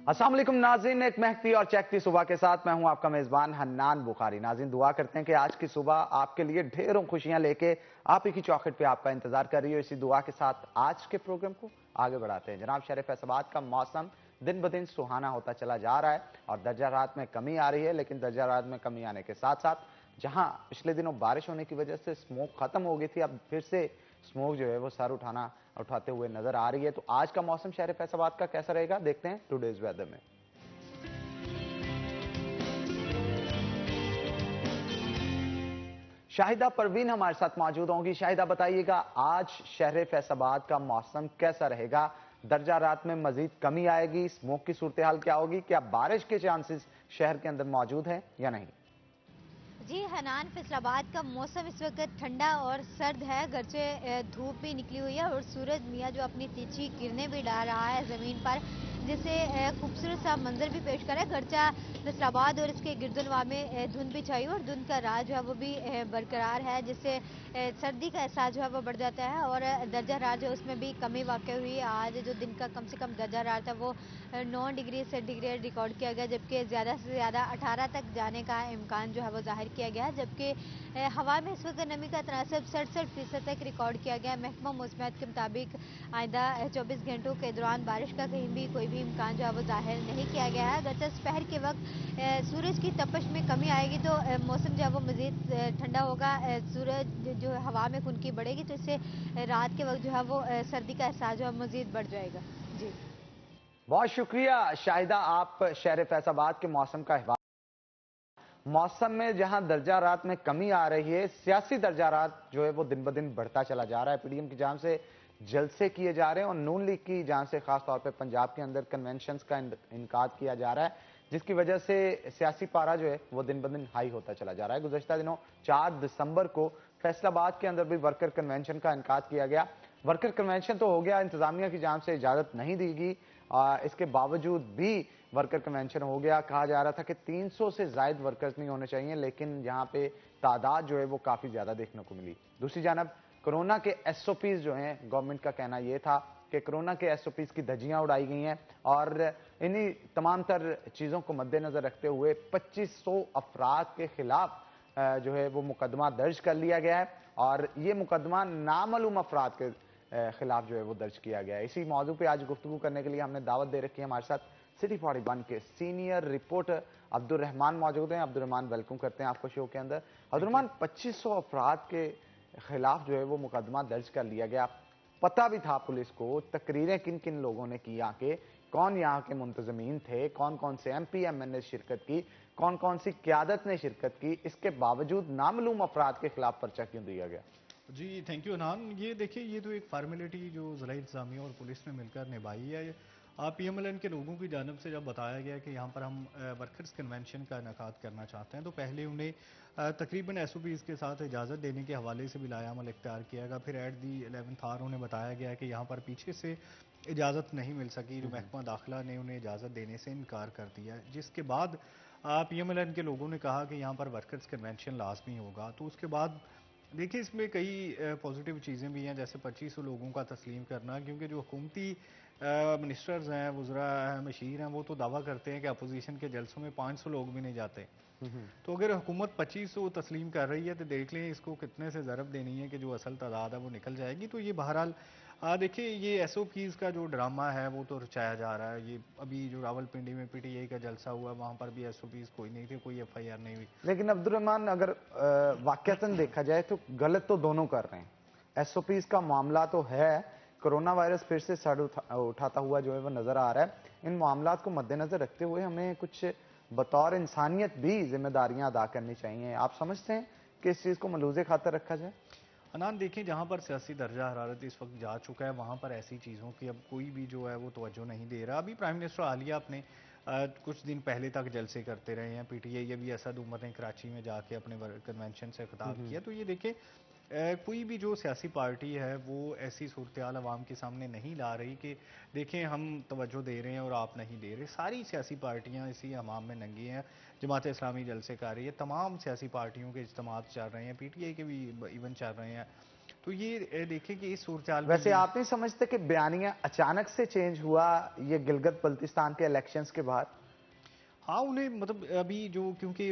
अस्सलाम वालेकुम नाज़रीन, एक महकती और चहकती सुबह के साथ मैं हूं आपका मेजबान हन्नान बुखारी। नाज़रीन, दुआ करते हैं कि आज की सुबह आपके लिए ढेरों खुशियां लेके आप ही की चौखट पे आपका इंतजार कर रही हो। इसी दुआ के साथ आज के प्रोग्राम को आगे बढ़ाते हैं। जनाब, शहर फैसलाबाद का मौसम दिन ब दिन सुहाना होता चला जा रहा है और दर्जा रात में कमी आ रही है, लेकिन दर्जा रात में कमी आने के साथ साथ जहां पिछले दिनों बारिश होने की वजह से स्मोक खत्म हो गई थी, अब फिर से स्मोक जो है वो सर उठाते हुए नजर आ रही है। तो आज का मौसम शहर फैसलाबाद का कैसा रहेगा, देखते हैं टुडेज वेदर में। शाहिदा परवीन हमारे साथ मौजूद होंगी। शाहिदा, बताइएगा आज शहर फैसलाबाद का मौसम कैसा रहेगा? दर्जा रात में मजीद कमी आएगी? स्मोक की सूरत हाल क्या होगी? क्या बारिश के चांसेस शहर के अंदर मौजूद हैं या नहीं? जी हनान, फैसलाबाद का मौसम इस वक्त ठंडा और सर्द है। घर से धूप भी निकली हुई है और सूरज मियाँ जो अपनी तिरछी किरणें भी डाल रहा है ज़मीन पर, जिससे खूबसूरत सा मंजर भी पेश कर रहा है। गर्चा फैसलाबाद और इसके गिरदनवा में धुंध भी छाई और धुंध का राज जो है वो भी बरकरार है, जिससे सर्दी का एहसास जो है वो बढ़ जाता है और दर्जा राज जो उसमें भी कमी वाक़ हुई। आज जो दिन का कम से कम दर्जा राज था वो 9 डिग्री सेंटीग्रेड रिकॉर्ड किया गया, जबकि ज़्यादा से ज़्यादा 18 तक जाने का इम्कान जो है वो जाहिर किया गया है। जबकि हवा में इस वक्त नमी का तनासब 67% तक रिकॉर्ड किया गया। महकमा मौसमियात के मुताबिक आइंदा 24 घंटों के दौरान बारिश का कहीं भी कोई भी इम्कान जो है वो जाहिर नहीं किया गया है। अगर दोपहर के वक्त सूरज की तपश में कमी आएगी तो मौसम जो है वो मज़ीद ठंडा होगा। सूरज जो हवा में खुनकी बढ़ेगी तो इससे रात के वक्त जो है वो सर्दी का एहसास जो है मज़ीद बढ़ जाएगा। जी, बहुत शुक्रिया शाहिदा, आप शहर फैसलाबाद के मौसम का मौसम में जहां दर्जा रात में कमी आ रही है, सियासी दर्जा रात जो है वो दिन ब दिन बढ़ता चला जा रहा है। पीडीएम की जान से जलसे किए जा रहे हैं और नून लीग की जान से खासतौर पर पंजाब के अंदर कन्वेंशन का इनकाद किया जा रहा है, जिसकी वजह से सियासी पारा जो है वो दिन ब दिन हाई होता चला जा रहा है। गुज़श्ता दिनों 4 दिसंबर को फैसलाबाद के अंदर भी वर्कर कन्वेंशन का इनकाद किया गया। वर्कर कन्वेंशन तो हो गया, इंतजामिया की जान से इजाजत नहीं दी गई। इसके बावजूद भी वर्कर कन्वेंशन हो गया। कहा जा रहा था कि 300 से ज्यादा वर्कर्स नहीं होने चाहिए, लेकिन यहाँ पे तादाद जो है वो काफी ज्यादा देखने को मिली। दूसरी जानब कोरोना के एसओपीज जो हैं, गवर्नमेंट का कहना यह था कि कोरोना के एसओपीज की धज्जियां उड़ाई गई हैं और इन्हीं तमाम तर चीजों को मद्देनजर रखते हुए 2500 अफराद के खिलाफ जो है वो मुकदमा दर्ज कर लिया गया है और ये मुकदमा नामालूम अफराद के खिलाफ जो है वो दर्ज किया गया है। इसी मौजू पे आज गुफ्तगू करने के लिए हमने दावत दे रखी है। हमारे साथ सिटी 41 के सीनियर रिपोर्टर अब्दुल रहमान मौजूद हैं। अब्दुल रहमान, वेलकम करते हैं आपको शो के अंदर। अब्दुल रहमान, 2500 अफराद के खिलाफ जो है वो मुकदमा दर्ज कर लिया गया। पता भी था पुलिस को, तकरीरें किन किन लोगों ने की, आके कौन यहाँ के मुंतजमीन थे, कौन कौन से एमपी एमएनए शिरकत की, कौन कौन सी क्यादत ने शिरकत की, इसके बावजूद नामालूम अफराद के खिलाफ पर्चा क्यों दिया गया? जी, थैंक यू अनान। ये देखिए, ये तो एक फार्मेलिटी जो ज़िला इंतज़ामिया और पुलिस ने मिलकर निभाई है। पीएमएलएन के लोगों की जानब से जब बताया गया कि यहाँ पर हम वर्कर्स कन्वेंशन का इनकाद करना चाहते हैं, तो पहले उन्हें तकरीबन एसओपीज़ के साथ इजाज़त देने के हवाले से भी लायामल इख्तियार किया गया। फिर एट दी 11th आवर उन्हें बताया गया कि यहाँ पर पीछे से इजाज़त नहीं मिल सकी, जो महकमा दाखिला ने उन्हें इजाज़त देने से इनकार कर दिया, जिसके बाद पीएमएलएन के लोगों ने कहा कि यहाँ पर वर्कर्स कन्वेंशन लाजमी होगा। तो उसके बाद देखिए, इसमें कई पॉजिटिव चीज़ें भी हैं, जैसे 2500 लोगों का तस्लीम करना, क्योंकि जो हुकूमती मिनिस्टर्स हैं, वज़रा हैं, मशीर हैं, वो तो दावा करते हैं कि अपोजिशन के जलसों में 500 लोग भी नहीं जाते। तो अगर हुकूमत 2500 तस्लीम कर रही है तो देख लें इसको कितने से ज़रब देनी है कि जो असल तादाद है वो निकल जाएगी। तो ये बहरहाल देखिए, ये एसओपीज़ का जो ड्रामा है वो तो रचाया जा रहा है। ये अभी जो रावलपिंडी में पीटीआई का जलसा हुआ, वहाँ पर भी एसओपीज़ कोई नहीं थे, कोई एफआईआर नहीं हुई। लेकिन अब्दुल रहमान, अगर वाकयातन देखा जाए तो गलत तो दोनों कर रहे हैं। एसओपीज का मामला तो है, कोरोना वायरस फिर से सर उठाता हुआ जो है वो नजर आ रहा है। इन मामलात को मद्देनजर रखते हुए हमें कुछ बतौर इंसानियत भी जिम्मेदारियां अदा करनी चाहिए। आप समझते हैं कि इस चीज को मलूजे खातर रखा जाए? अनान, देखिए, जहाँ पर सियासी दर्जा हरारत इस वक्त जा चुका है, वहाँ पर ऐसी चीज़ों की अब कोई भी जो है वो तवज्जो नहीं दे रहा। अभी प्राइम मिनिस्टर आलिया अपने कुछ दिन पहले तक जलसे करते रहे हैं। पीटीआई अभी असद उमर ने कराची में जाके अपने कन्वेंशन से खिताब किया। तो ये देखिए, कोई भी जो सियासी पार्टी है वो ऐसी सूरत हाल आवाम के सामने नहीं ला रही कि देखें हम तवज्जो दे रहे हैं और आप नहीं दे रहे। सारी सियासी पार्टियां इसी हमाम में नंगी हैं। जमात इस्लामी जलसे कर रही है, तमाम सियासी पार्टियों के इज्तिमात चल रहे हैं, पीटीआई के भी इवन चल रहे हैं। तो ये देखें कि इस सूरत वैसे आप नहीं समझते कि बयानिया अचानक से चेंज हुआ ये गिलगित बल्तिस्तान के इलेक्शंस के बाद? हाँ, उन्हें मतलब अभी जो क्योंकि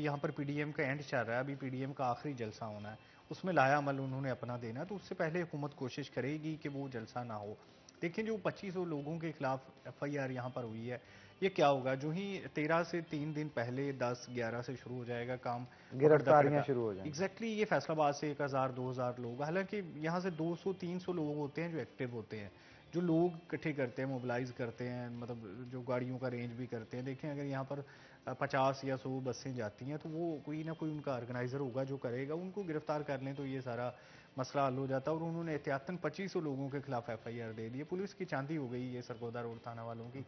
यहाँ पर पीडीएम का एंड चल रहा है, अभी पीडीएम का आखिरी जलसा होना है, उसमें लाया अमल उन्होंने अपना देना है, तो उससे पहले हुकूमत कोशिश करेगी कि वो जलसा ना हो। देखें जो 2500 लोगों के खिलाफ एफआईआर यहाँ पर हुई है, ये क्या होगा जो ही 13 से 3 दिन पहले 10-11 से शुरू हो जाएगा काम पकड़ दकड़ गिरफ्तारियां का। शुरू हो जाएंगी। एग्जैक्टली ये फैसलाबाद से 1000-2000 लोग, हालांकि यहाँ से 200-300 लोग होते हैं जो एक्टिव होते हैं, जो लोग इकट्ठे करते हैं, मोबिलाइज करते हैं, मतलब जो गाड़ियों का रेंज भी करते हैं। देखें अगर यहाँ पर 50 या 100 बसें जाती हैं तो वो कोई ना कोई उनका ऑर्गेनाइजर होगा जो करेगा, उनको गिरफ्तार कर लें तो ये सारा मसला हल हो जाता है। और उन्होंने एहतियातन 2500 लोगों के खिलाफ एफआईआर दे दी है। पुलिस की चांदी हो गई ये सरगोदा रोड थाना वालों की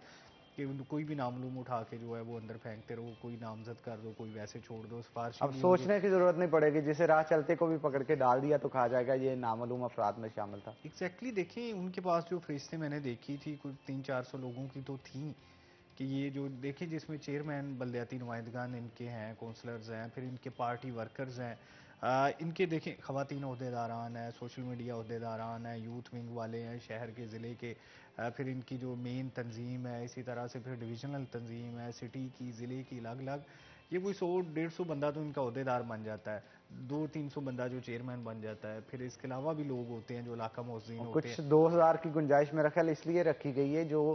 कि कोई भी नामलूम उठा के जो है वो अंदर फेंकते रहो, कोई नामजद कर दो, कोई वैसे छोड़ दो, सिफारशी अब भी उनके। सोचने की जरूरत नहीं पड़ेगी, जिसे राह चलते को भी पकड़ के डाल दिया तो कहा जाएगा ये नामालूम अफराद में शामिल था। एग्जैक्टली देखें उनके पास जो फरिश्ते मैंने देखी थी कुछ 300-400 लोगों की तो थी कि ये जो देखिए जिसमें चेयरमैन बलदियाती नुमाइंदगान इनके हैं, काउंसलर्स हैं, फिर इनके पार्टी वर्कर्स हैं, इनके देखें ख़वातीन अहदेदारान हैं, सोशल मीडिया अहदेदारान हैं, यूथ विंग वाले हैं शहर के ज़िले के, फिर इनकी जो मेन तंजीम है, इसी तरह से फिर डिविजनल तंजीम है, सिटी की, ज़िले की, अलग अलग। ये कोई 100-150 बंदा तो इनका अहदेदार बन जाता है, 200-300 बंदा जो चेयरमैन बन जाता है, फिर इसके अलावा भी लोग होते हैं जो इलाका मोहसिन और होते हैं। कुछ 2000 की गुंजाइश मेरा ख्याल इसलिए रखी गई है जो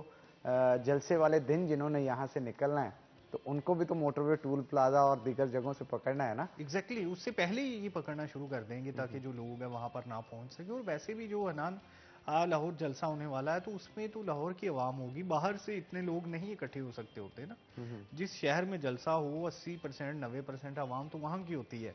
जलसे वाले दिन जिन्होंने यहाँ से निकलना है तो उनको भी तो मोटरवे टूल प्लाजा और दीगर जगहों से पकड़ना है ना। एग्जैक्टली उससे पहले ही ये पकड़ना शुरू कर देंगे ताकि जो लोग हैं वहां पर ना पहुंच सके। और वैसे भी जो हनान लाहौर जलसा होने वाला है तो उसमें तो लाहौर की आवाम होगी, बाहर से इतने लोग नहीं इकट्ठे हो सकते होते ना। जिस शहर में जलसा हो 80% 90% आवाम तो वहां की होती है।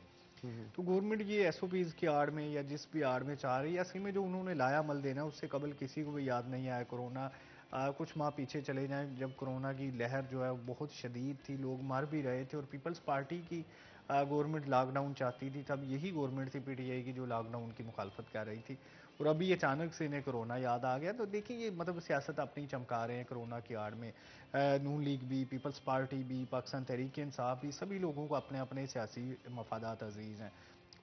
तो गवर्नमेंट ये एसओपीज की आड़ में या जिस भी आड़ में चाह रही है, असल में जो उन्होंने लाया अमल देना उससे कबल किसी को भी याद नहीं आया कोरोना। कुछ माह पीछे चले जाएं जब कोरोना की लहर जो है वो बहुत शदीद थी, लोग मर भी रहे थे और पीपल्स पार्टी की गवर्नमेंट लॉकडाउन चाहती थी, तब यही गवर्नमेंट थी पीटीआई की जो लॉकडाउन की मुखालफत कर रही थी। और अभी अचानक से इन्हें कोरोना याद आ गया, तो देखिए ये मतलब सियासत अपनी चमका रहे हैं कोरोना की आड़ में। नून लीग भी, पीपल्स पार्टी भी, पाकिस्तान तहरीक इंसाफ भी, सभी लोगों को अपने अपने सियासी मफादात अजीज़ हैं।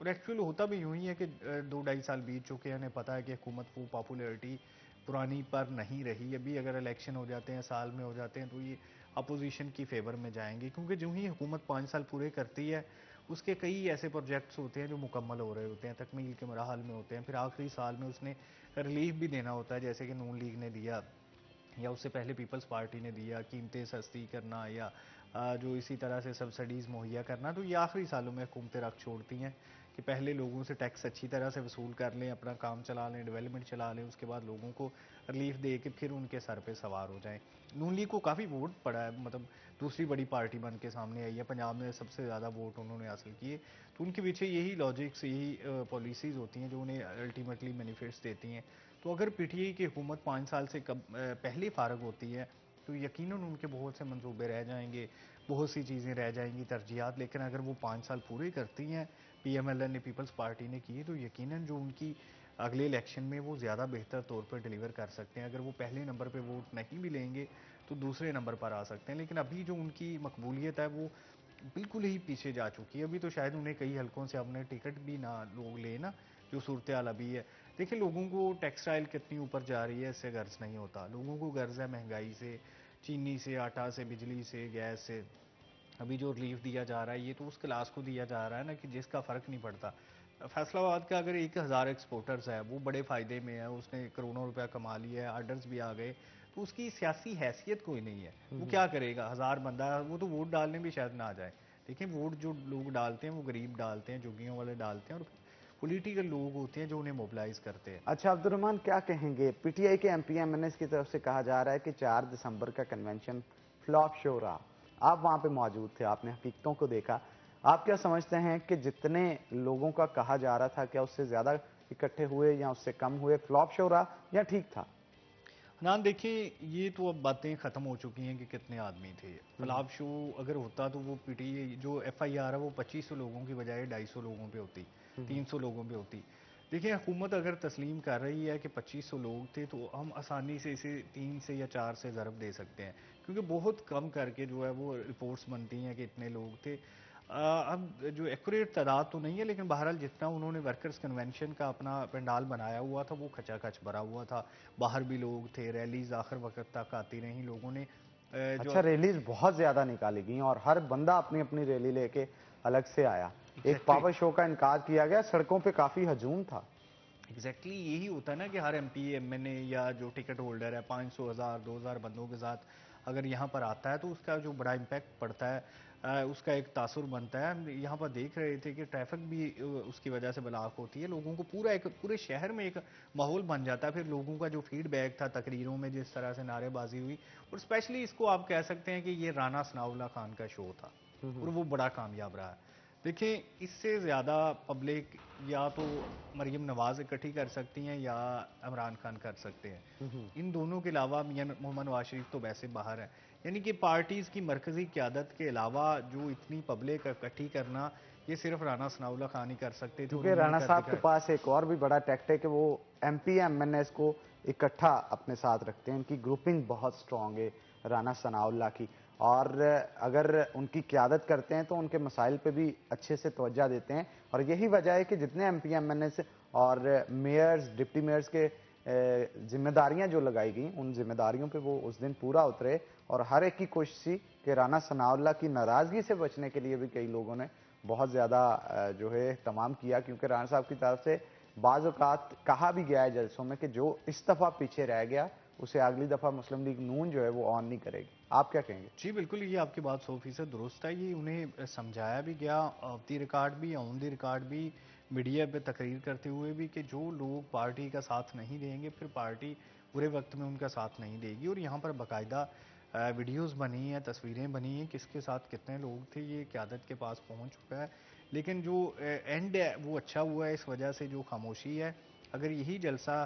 और एक्चुअल होता भी यूं ही है कि 2-2.5 साल बीत चुके हैं, उन्हें पता है कि हुकूमत वो पॉपुलैरिटी पुरानी पर नहीं रही। अभी अगर इलेक्शन हो जाते हैं, साल में हो जाते हैं, तो ये अपोजिशन की फेवर में जाएंगे, क्योंकि जो ही हुकूमत 5 साल पूरे करती है उसके कई ऐसे प्रोजेक्ट्स होते हैं जो मुकम्मल हो रहे होते हैं, तकमील के मराहल में होते हैं, फिर आखिरी साल में उसने रिलीफ भी देना होता है, जैसे कि नून लीग ने दिया या उससे पहले पीपल्स पार्टी ने दिया, कीमतें सस्ती करना या जो इसी तरह से सब्सिडीज़ मुहैया करना। तो ये आखिरी सालों में हुकूमतें रख छोड़ती हैं कि पहले लोगों से टैक्स अच्छी तरह से वसूल कर लें, अपना काम चला लें, डेवलपमेंट चला लें, उसके बाद लोगों को रिलीफ दे के फिर उनके सर पे सवार हो जाएं। नून लीग को काफ़ी वोट पड़ा है, मतलब दूसरी बड़ी पार्टी बन के सामने आई है, पंजाब में सबसे ज़्यादा वोट उन्होंने हासिल किए। तो उनके पीछे यही लॉजिक्स, यही पॉलिसीज़ होती हैं जो उन्हें अल्टीमेटली बेनिफिट्स देती हैं। तो अगर पीटीआई की हुकूमत 5 साल से पहले फारग होती है तो यकीनन उनके बहुत से मंसूबे रह जाएंगे, बहुत सी चीज़ें रह जाएंगी, तरजीहात। लेकिन अगर वो 5 साल पूरे करती हैं, पीएमएलएन ने, पीपल्स पार्टी ने किए, तो यकीनन जो उनकी अगले इलेक्शन में वो ज़्यादा बेहतर तौर पर डिलीवर कर सकते हैं। अगर वो पहले नंबर पे वोट नहीं भी लेंगे तो दूसरे नंबर पर आ सकते हैं। लेकिन अभी जो उनकी मकबूलियत है वो बिल्कुल ही पीछे जा चुकी है। अभी तो शायद उन्हें कई हलकों से अपने टिकट भी ना लोग ले ना, जो सूरत हाल अभी है। देखिए लोगों को टेक्सटाइल कितनी ऊपर जा रही है इससे गर्ज नहीं होता, लोगों को गर्ज है महंगाई से, चीनी से, आटा से, बिजली से, गैस से। अभी जो रिलीफ दिया जा रहा है ये तो उस क्लास को दिया जा रहा है ना कि जिसका फ़र्क नहीं पड़ता। फैसलाबाद का अगर 1000 एक्सपोर्टर्स है वो बड़े फ़ायदे में है, उसने करोड़ों रुपया कमा लिया है, आर्डर्स भी आ गए, तो उसकी सियासी हैसियत कोई नहीं है। वो क्या करेगा, 1000 बंदा है, वो तो वोट डालने भी शायद ना आ जाए। देखिए वोट जो लोग डालते हैं वो गरीब डालते हैं, झुग्गियों वाले डालते हैं, और पॉलिटिकल लोग होते हैं जो उन्हें मोबिलाइज करते हैं। अच्छा अब्दुर्रहमान, क्या कहेंगे? पीटीआई के एमपीएमएनएस की तरफ से कहा जा रहा है कि 4 दिसंबर का कन्वेंशन फ्लॉप शो रहा। आप वहां पे मौजूद थे, आपने हकीकतों को देखा। आप क्या समझते हैं कि जितने लोगों का कहा जा रहा था क्या उससे ज्यादा इकट्ठे हुए या उससे कम हुए? फ्लॉप शो रहा या ठीक था? नाम देखिए ये तो अब बातें ख़त्म हो चुकी हैं कि कितने आदमी थे। फलाब शो अगर होता तो वो पीटीआई जो एफआईआर है वो 2500 लोगों की बजाय 250 लोगों पे होती, 300 लोगों पे होती। देखिए हुकूमत अगर तस्लीम कर रही है कि 2500 लोग थे तो हम आसानी से इसे 3 से या 4 से ज़रब दे सकते हैं, क्योंकि बहुत कम करके जो है वो रिपोर्ट्स बनती हैं कि इतने लोग थे। अब जो एक्यूरेट तादाद तो नहीं है, लेकिन बहरहाल जितना उन्होंने वर्कर्स कन्वेंशन का अपना पंडाल बनाया हुआ था वो खचाखच भरा हुआ था। बाहर भी लोग थे, रैलीज आखिर वक्त तक आती रहीं, लोगों ने जो अच्छा, रैलीज बहुत ज्यादा निकाली गई और हर बंदा अपनी अपनी रैली लेके अलग से आया। एक एग्जैक्टली पावर शो का इनकार किया गया, सड़कों पे काफी हजूम था। एग्जैक्टली यही होता है ना कि हर एमपी एमएनए या जो टिकट होल्डर है 500 हज़ार 2000 बंदों के साथ अगर यहाँ पर आता है तो उसका जो बड़ा इम्पैक्ट पड़ता है, उसका एक तासुर बनता है। हम यहाँ पर देख रहे थे कि ट्रैफिक भी उसकी वजह से ब्लॉक होती है, लोगों को पूरे शहर में एक माहौल बन जाता है। फिर लोगों का जो फीडबैक था तकरीरों में जिस तरह से नारेबाजी हुई, और स्पेशली इसको आप कह सकते हैं कि ये राना सनाउल्लाह खान का शो था और वो बड़ा कामयाब रहा है। देखिए, इससे ज़्यादा पब्लिक या तो मरीम नवाज इकट्ठी कर सकती हैं या इमरान खान कर सकते हैं। इन दोनों के अलावा मियां मोहम्मद नवाज शरीफ तो वैसे बाहर है। यानी कि पार्टीज़ की मरकज़ी क़यादत के अलावा जो इतनी पब्लिक इकट्ठी करना, ये सिर्फ राना सनाउल्लाह खान ही कर सकते थे और क्योंकि उन्होंने राणा कर साहब के दिखाया। पास एक और भी बड़ा टैक्ट है कि वो एमपी एमएनएस को इकट्ठा अपने साथ रखते हैं। उनकी ग्रुपिंग बहुत स्ट्रांग है राणा सनाउल्लाह की, और अगर उनकी क़यादत करते हैं तो उनके मसाइल पे भी अच्छे से तवज्जो देते हैं। और यही वजह है कि जितने एमपी एमएनएस और मेयर्स डिप्टी मेयर्स के जिम्मेदारियां जो लगाई गई, उन जिम्मेदारियों पे वो उस दिन पूरा उतरे और हर एक की कोशिश थी कि राणा सनाउल्लाह की नाराजगी से बचने के लिए भी कई लोगों ने बहुत ज़्यादा जो है तमाम किया। क्योंकि राणा साहब की तरफ से बाज़ औक़ात कहा भी गया है जलसों में कि जो इस दफ़ा पीछे रह गया उसे अगली दफ़ा मुस्लिम लीग नून जो है वो ऑन नहीं करेगी। आप क्या कहेंगे? जी बिल्कुल, ये आपकी बात 100% दुरुस्त है। ये उन्हें समझाया भी गया ऑफ द रिकॉर्ड भी, ऑन द रिकॉर्ड भी, मीडिया पे तकरीर करते हुए भी कि जो लोग पार्टी का साथ नहीं देंगे फिर पार्टी बुरे वक्त में उनका साथ नहीं देगी। और यहाँ पर बाकायदा वीडियोस बनी हैं, तस्वीरें बनी हैं, किसके साथ कितने लोग थे ये क़यादत के पास पहुँच चुका है। लेकिन जो एंड है वो अच्छा हुआ है, इस वजह से जो खामोशी है, अगर यही जलसा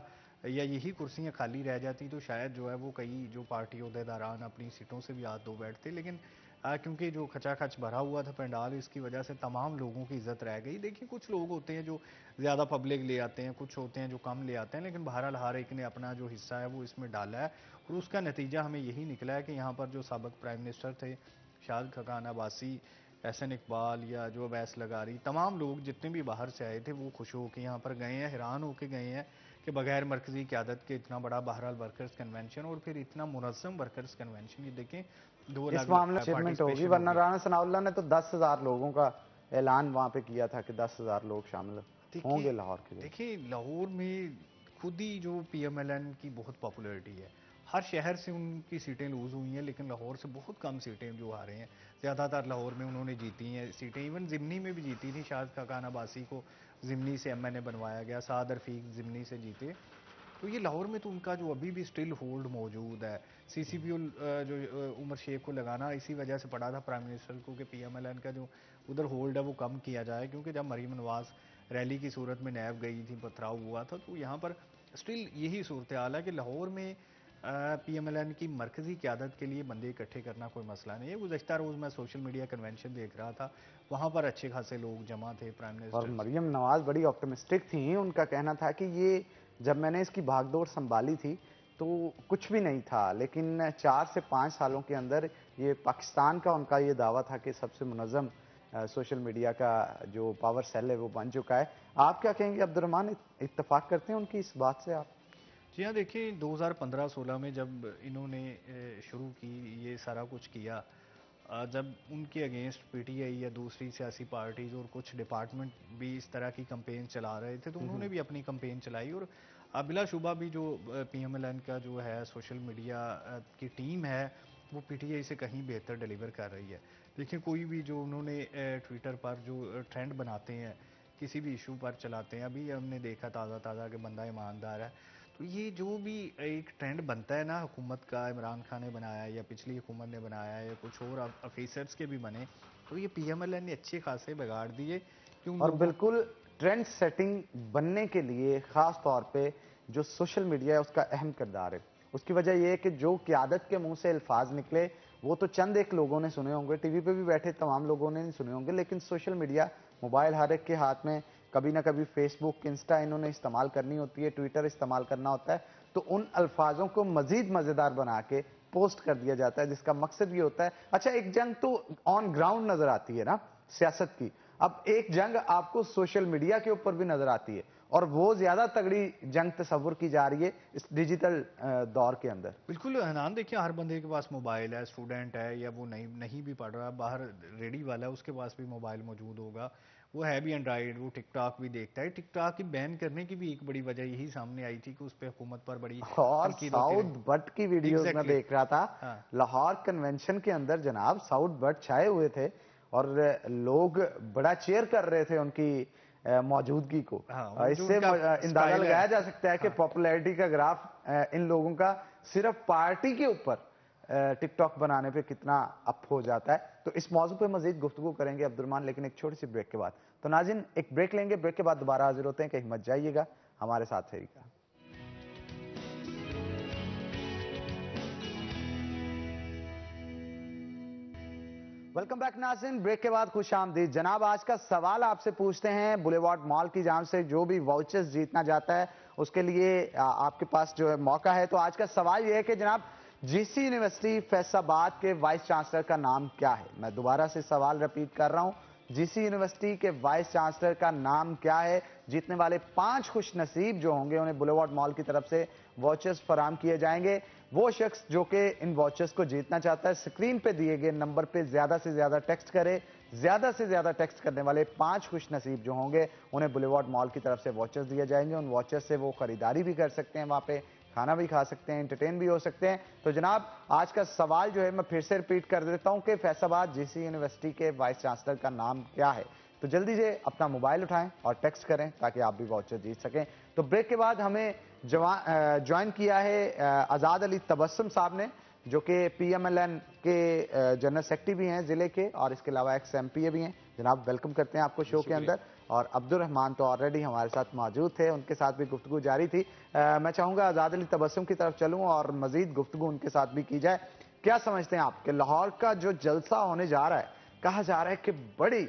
या यही कुर्सियां खाली रह जाती तो शायद जो है वो कई जो पार्टी अहदेदारान अपनी सीटों से भी हाथ धो बैठते। लेकिन क्योंकि जो खचाखच भरा हुआ था पंडाल, इसकी वजह से तमाम लोगों की इज्जत रह गई। देखिए, कुछ लोग होते हैं जो ज़्यादा पब्लिक ले आते हैं, कुछ होते हैं जो कम ले आते हैं, लेकिन बहरहाल हर एक ने अपना जो हिस्सा है वो इसमें डाला है और उसका नतीजा हमें यही निकला है कि यहाँ पर जो साबिक प्राइम मिनिस्टर थे शाद खकान अब्बासी, एहसन इकबाल या जो अवैस लगारी, तमाम लोग जितने भी बाहर से आए थे वो खुश होकर यहाँ पर गए हैं, हैरान होकर गए हैं कि बगैर मरकजी क़यादत के इतना बड़ा बहरहाल वर्कर्स कन्वेंशन और फिर इतना मुनज़्ज़म वर्कर्स कन्वेंशन। ये देखें, दो इस अलग मामले में अचीवमेंट होगी, पार्टिसिपेशन वरना होगी। राणा सनाउल्लाह ने तो 10,000 लोगों का ऐलान वहां पे किया था कि 10,000 लोग शामिल देखिए होंगे लाहौर के लिए। देखिए लाहौर में खुद ही जो पीएमएलएन की बहुत पॉपुलैरिटी है, हर शहर से उनकी सीटें लूज़ हुई हैं, लेकिन लाहौर से बहुत कम सीटें जो आ रहे हैं। ज़्यादातर लाहौर में उन्होंने जीती हैं सीटें, इवन ज़िमनी में भी जीती थी। शाद खकान अब्बासी को ज़िमनी से एमएनए बनवाया गया, साद रफ़ीक ज़िमनी से जीते। तो ये लाहौर में तो उनका जो अभी भी स्टिल होल्ड मौजूद है। सीसीपीओ जो उमर शेख को लगाना इसी वजह से पड़ा था प्राइम मिनिस्टर को कि पीएमएलएन का जो उधर होल्ड है वो कम किया जाए, क्योंकि जब मरीम नवाज रैली की सूरत में नैब गई थी, पथराव हुआ था, तो यहाँ पर स्टिल यही सूरत हाल है कि लाहौर में पीएमएलएन की मरकज़ी क़यादत के लिए बंदे इकट्ठे करना कोई मसला नहीं है। गुज़श्ता रोज़ मैं सोशल मीडिया कन्वेंशन देख रहा था, वहाँ पर अच्छे खासे लोग जमा थे। प्राइम और मिनिस्टर मरियम नवाज बड़ी ऑप्टिमिस्टिक थी। उनका कहना था कि ये जब मैंने इसकी भागदौड़ संभाली थी तो कुछ भी नहीं था, लेकिन 4 से 5 सालों के अंदर ये पाकिस्तान का उनका ये दावा था कि सबसे मुनज़्ज़म सोशल मीडिया का जो पावर सेल है वो बन चुका है। आप क्या कहेंगे अब्दुर्रहमान, इत्तेफाक करते हैं उनकी इस बात से आप? जी हाँ, देखिए 2015-16 में जब इन्होंने शुरू की ये सारा कुछ किया, जब उनके अगेंस्ट पीटीआई या दूसरी सियासी पार्टीज़ और कुछ डिपार्टमेंट भी इस तरह की कंपेन चला रहे थे, तो उन्होंने भी अपनी कंपेन चलाई। और बिलाशुबा भी जो पीएमएलएन का जो है सोशल मीडिया की टीम है वो पीटीआई से कहीं बेहतर डिलीवर कर रही है। देखिए, कोई भी जो उन्होंने ट्विटर पर जो ट्रेंड बनाते हैं, किसी भी इशू पर चलाते हैं, अभी हमने देखा ताज़ा ताज़ा कि बंदा ईमानदार है, तो ये जो भी एक ट्रेंड बनता है ना हुकूमत का, इमरान खान ने बनाया या पिछली हुकूमत ने बनाया या कुछ और ऑफिसर्स के भी बने, तो ये पीएमएलएन ने अच्छे खासे बिगाड़ दिए कि उन और लोगों। बिल्कुल ट्रेंड सेटिंग बनने के लिए खास तौर पे जो सोशल मीडिया है उसका अहम किरदार है। उसकी वजह यह है कि जो क़यादत के मुंह से अल्फाज निकले वो तो चंद एक लोगों ने सुने होंगे, टीवी पे भी बैठे तमाम लोगों ने नहीं सुने होंगे, लेकिन सोशल मीडिया, मोबाइल हर एक के हाथ में, कभी ना कभी फेसबुक, इंस्टा इन्होंने इस्तेमाल करनी होती है, ट्विटर इस्तेमाल करना होता है, तो उन अल्फाजों को मजीद मजेदार बना के पोस्ट कर दिया जाता है, जिसका मकसद ये होता है। अच्छा, एक जंग तो ऑन ग्राउंड नजर आती है ना, सियासत की। अब एक जंग आपको सोशल मीडिया के ऊपर भी नजर आती है और वो ज्यादा तगड़ी जंग तस्वुर की जा रही है इस डिजिटल दौर के अंदर। बिल्कुल हनान, देखिए हर बंदे के पास मोबाइल है, स्टूडेंट है या वो नहीं नहीं भी पढ़ रहा, बाहर रेडी वाला है उसके पास भी मोबाइल मौजूद होगा। वो है भी एंड्रॉइड, वो टिकटॉक भी देखता है। टिकटॉक की बैन करने की भी एक बड़ी वजह यही सामने आई थी कि उस पर हुकूमत पर बड़ी और तनकीद होती साउथ रही। बट की वीडियोस में एग्जैक्टली। देख रहा था, हाँ। लाहौर कन्वेंशन के अंदर जनाब साउथ बट छाए हुए थे और लोग बड़ा चेयर कर रहे थे उनकी मौजूदगी को। हाँ, वो जो इससे उनका अंदाजा स्टाइल लगाया है। जा सकता है कि हाँ। पॉपुलैरिटी का ग्राफ इन लोगों का सिर्फ पार्टी के ऊपर टिकटॉक बनाने पे कितना अप हो जाता है। तो इस मौजू पे मजीद गुफ्तगू करेंगे अब्दुर्रहमान, लेकिन एक छोटी सी ब्रेक के बाद। तो नाज़रीन एक ब्रेक लेंगे, ब्रेक के बाद दोबारा हाजिर होते हैं, कहीं मत जाइएगा, हमारे साथ रहिएगा। वेलकम बैक नाज़रीन, ब्रेक के बाद खुश आमदीद। जनाब आज का सवाल आपसे पूछते हैं, बुलेवार्ड मॉल की जान से जो भी वाउचर्स जीतना जाता है उसके लिए आपके पास जो है मौका है। तो आज का सवाल यह है कि जनाब जीसी यूनिवर्सिटी फैसलाबाद के वाइस चांसलर का नाम क्या है? मैं दोबारा से सवाल रिपीट कर रहा हूं, जीसी यूनिवर्सिटी के वाइस चांसलर का नाम क्या है? जीतने वाले 5 खुश नसीब जो होंगे उन्हें बुलेवार्ड मॉल की तरफ से वाउचर्स फराम किए जाएंगे। वो शख्स जो कि इन वाउचर्स को जीतना चाहता है स्क्रीन पे दिए गए नंबर पे ज्यादा से ज्यादा टेक्स्ट करे। ज्यादा से ज्यादा टेक्स्ट करने वाले 5 खुश नसीब जो होंगे उन्हें बुलेवार्ड मॉल की तरफ से वाउचर्स दिए जाएंगे। उन वाउचर्स से वो खरीदारी भी कर सकते हैं, वहां पे खाना भी खा सकते हैं, एंटरटेन भी हो सकते हैं। तो जनाब आज का सवाल जो है मैं फिर से रिपीट कर देता हूं कि फैसलाबाद जीसी यूनिवर्सिटी के वाइस चांसलर का नाम क्या है? तो जल्दी से अपना मोबाइल उठाएं और टेक्स्ट करें ताकि आप भी वाउचर जीत सकें। तो ब्रेक के बाद हमें ज्वाइन किया है आजाद अली तबस्सुम साहब ने, जो कि पीएमएलएन के जनरल सेक्रेटरी भी हैं जिले के और इसके अलावा एक्स एमपीए भी हैं। जनाब वेलकम करते हैं आपको शो के अंदर। और अब्दुर्रहमान तो ऑलरेडी हमारे साथ मौजूद थे, उनके साथ भी गुफ्तगू जारी थी। मैं चाहूंगा आजाद अली तबस्सुम की तरफ चलूं और मजीद गुफ्तगू उनके साथ भी की जाए। क्या समझते हैं आप कि लाहौर का जो जलसा होने जा रहा है, कहा जा रहा है कि बड़ी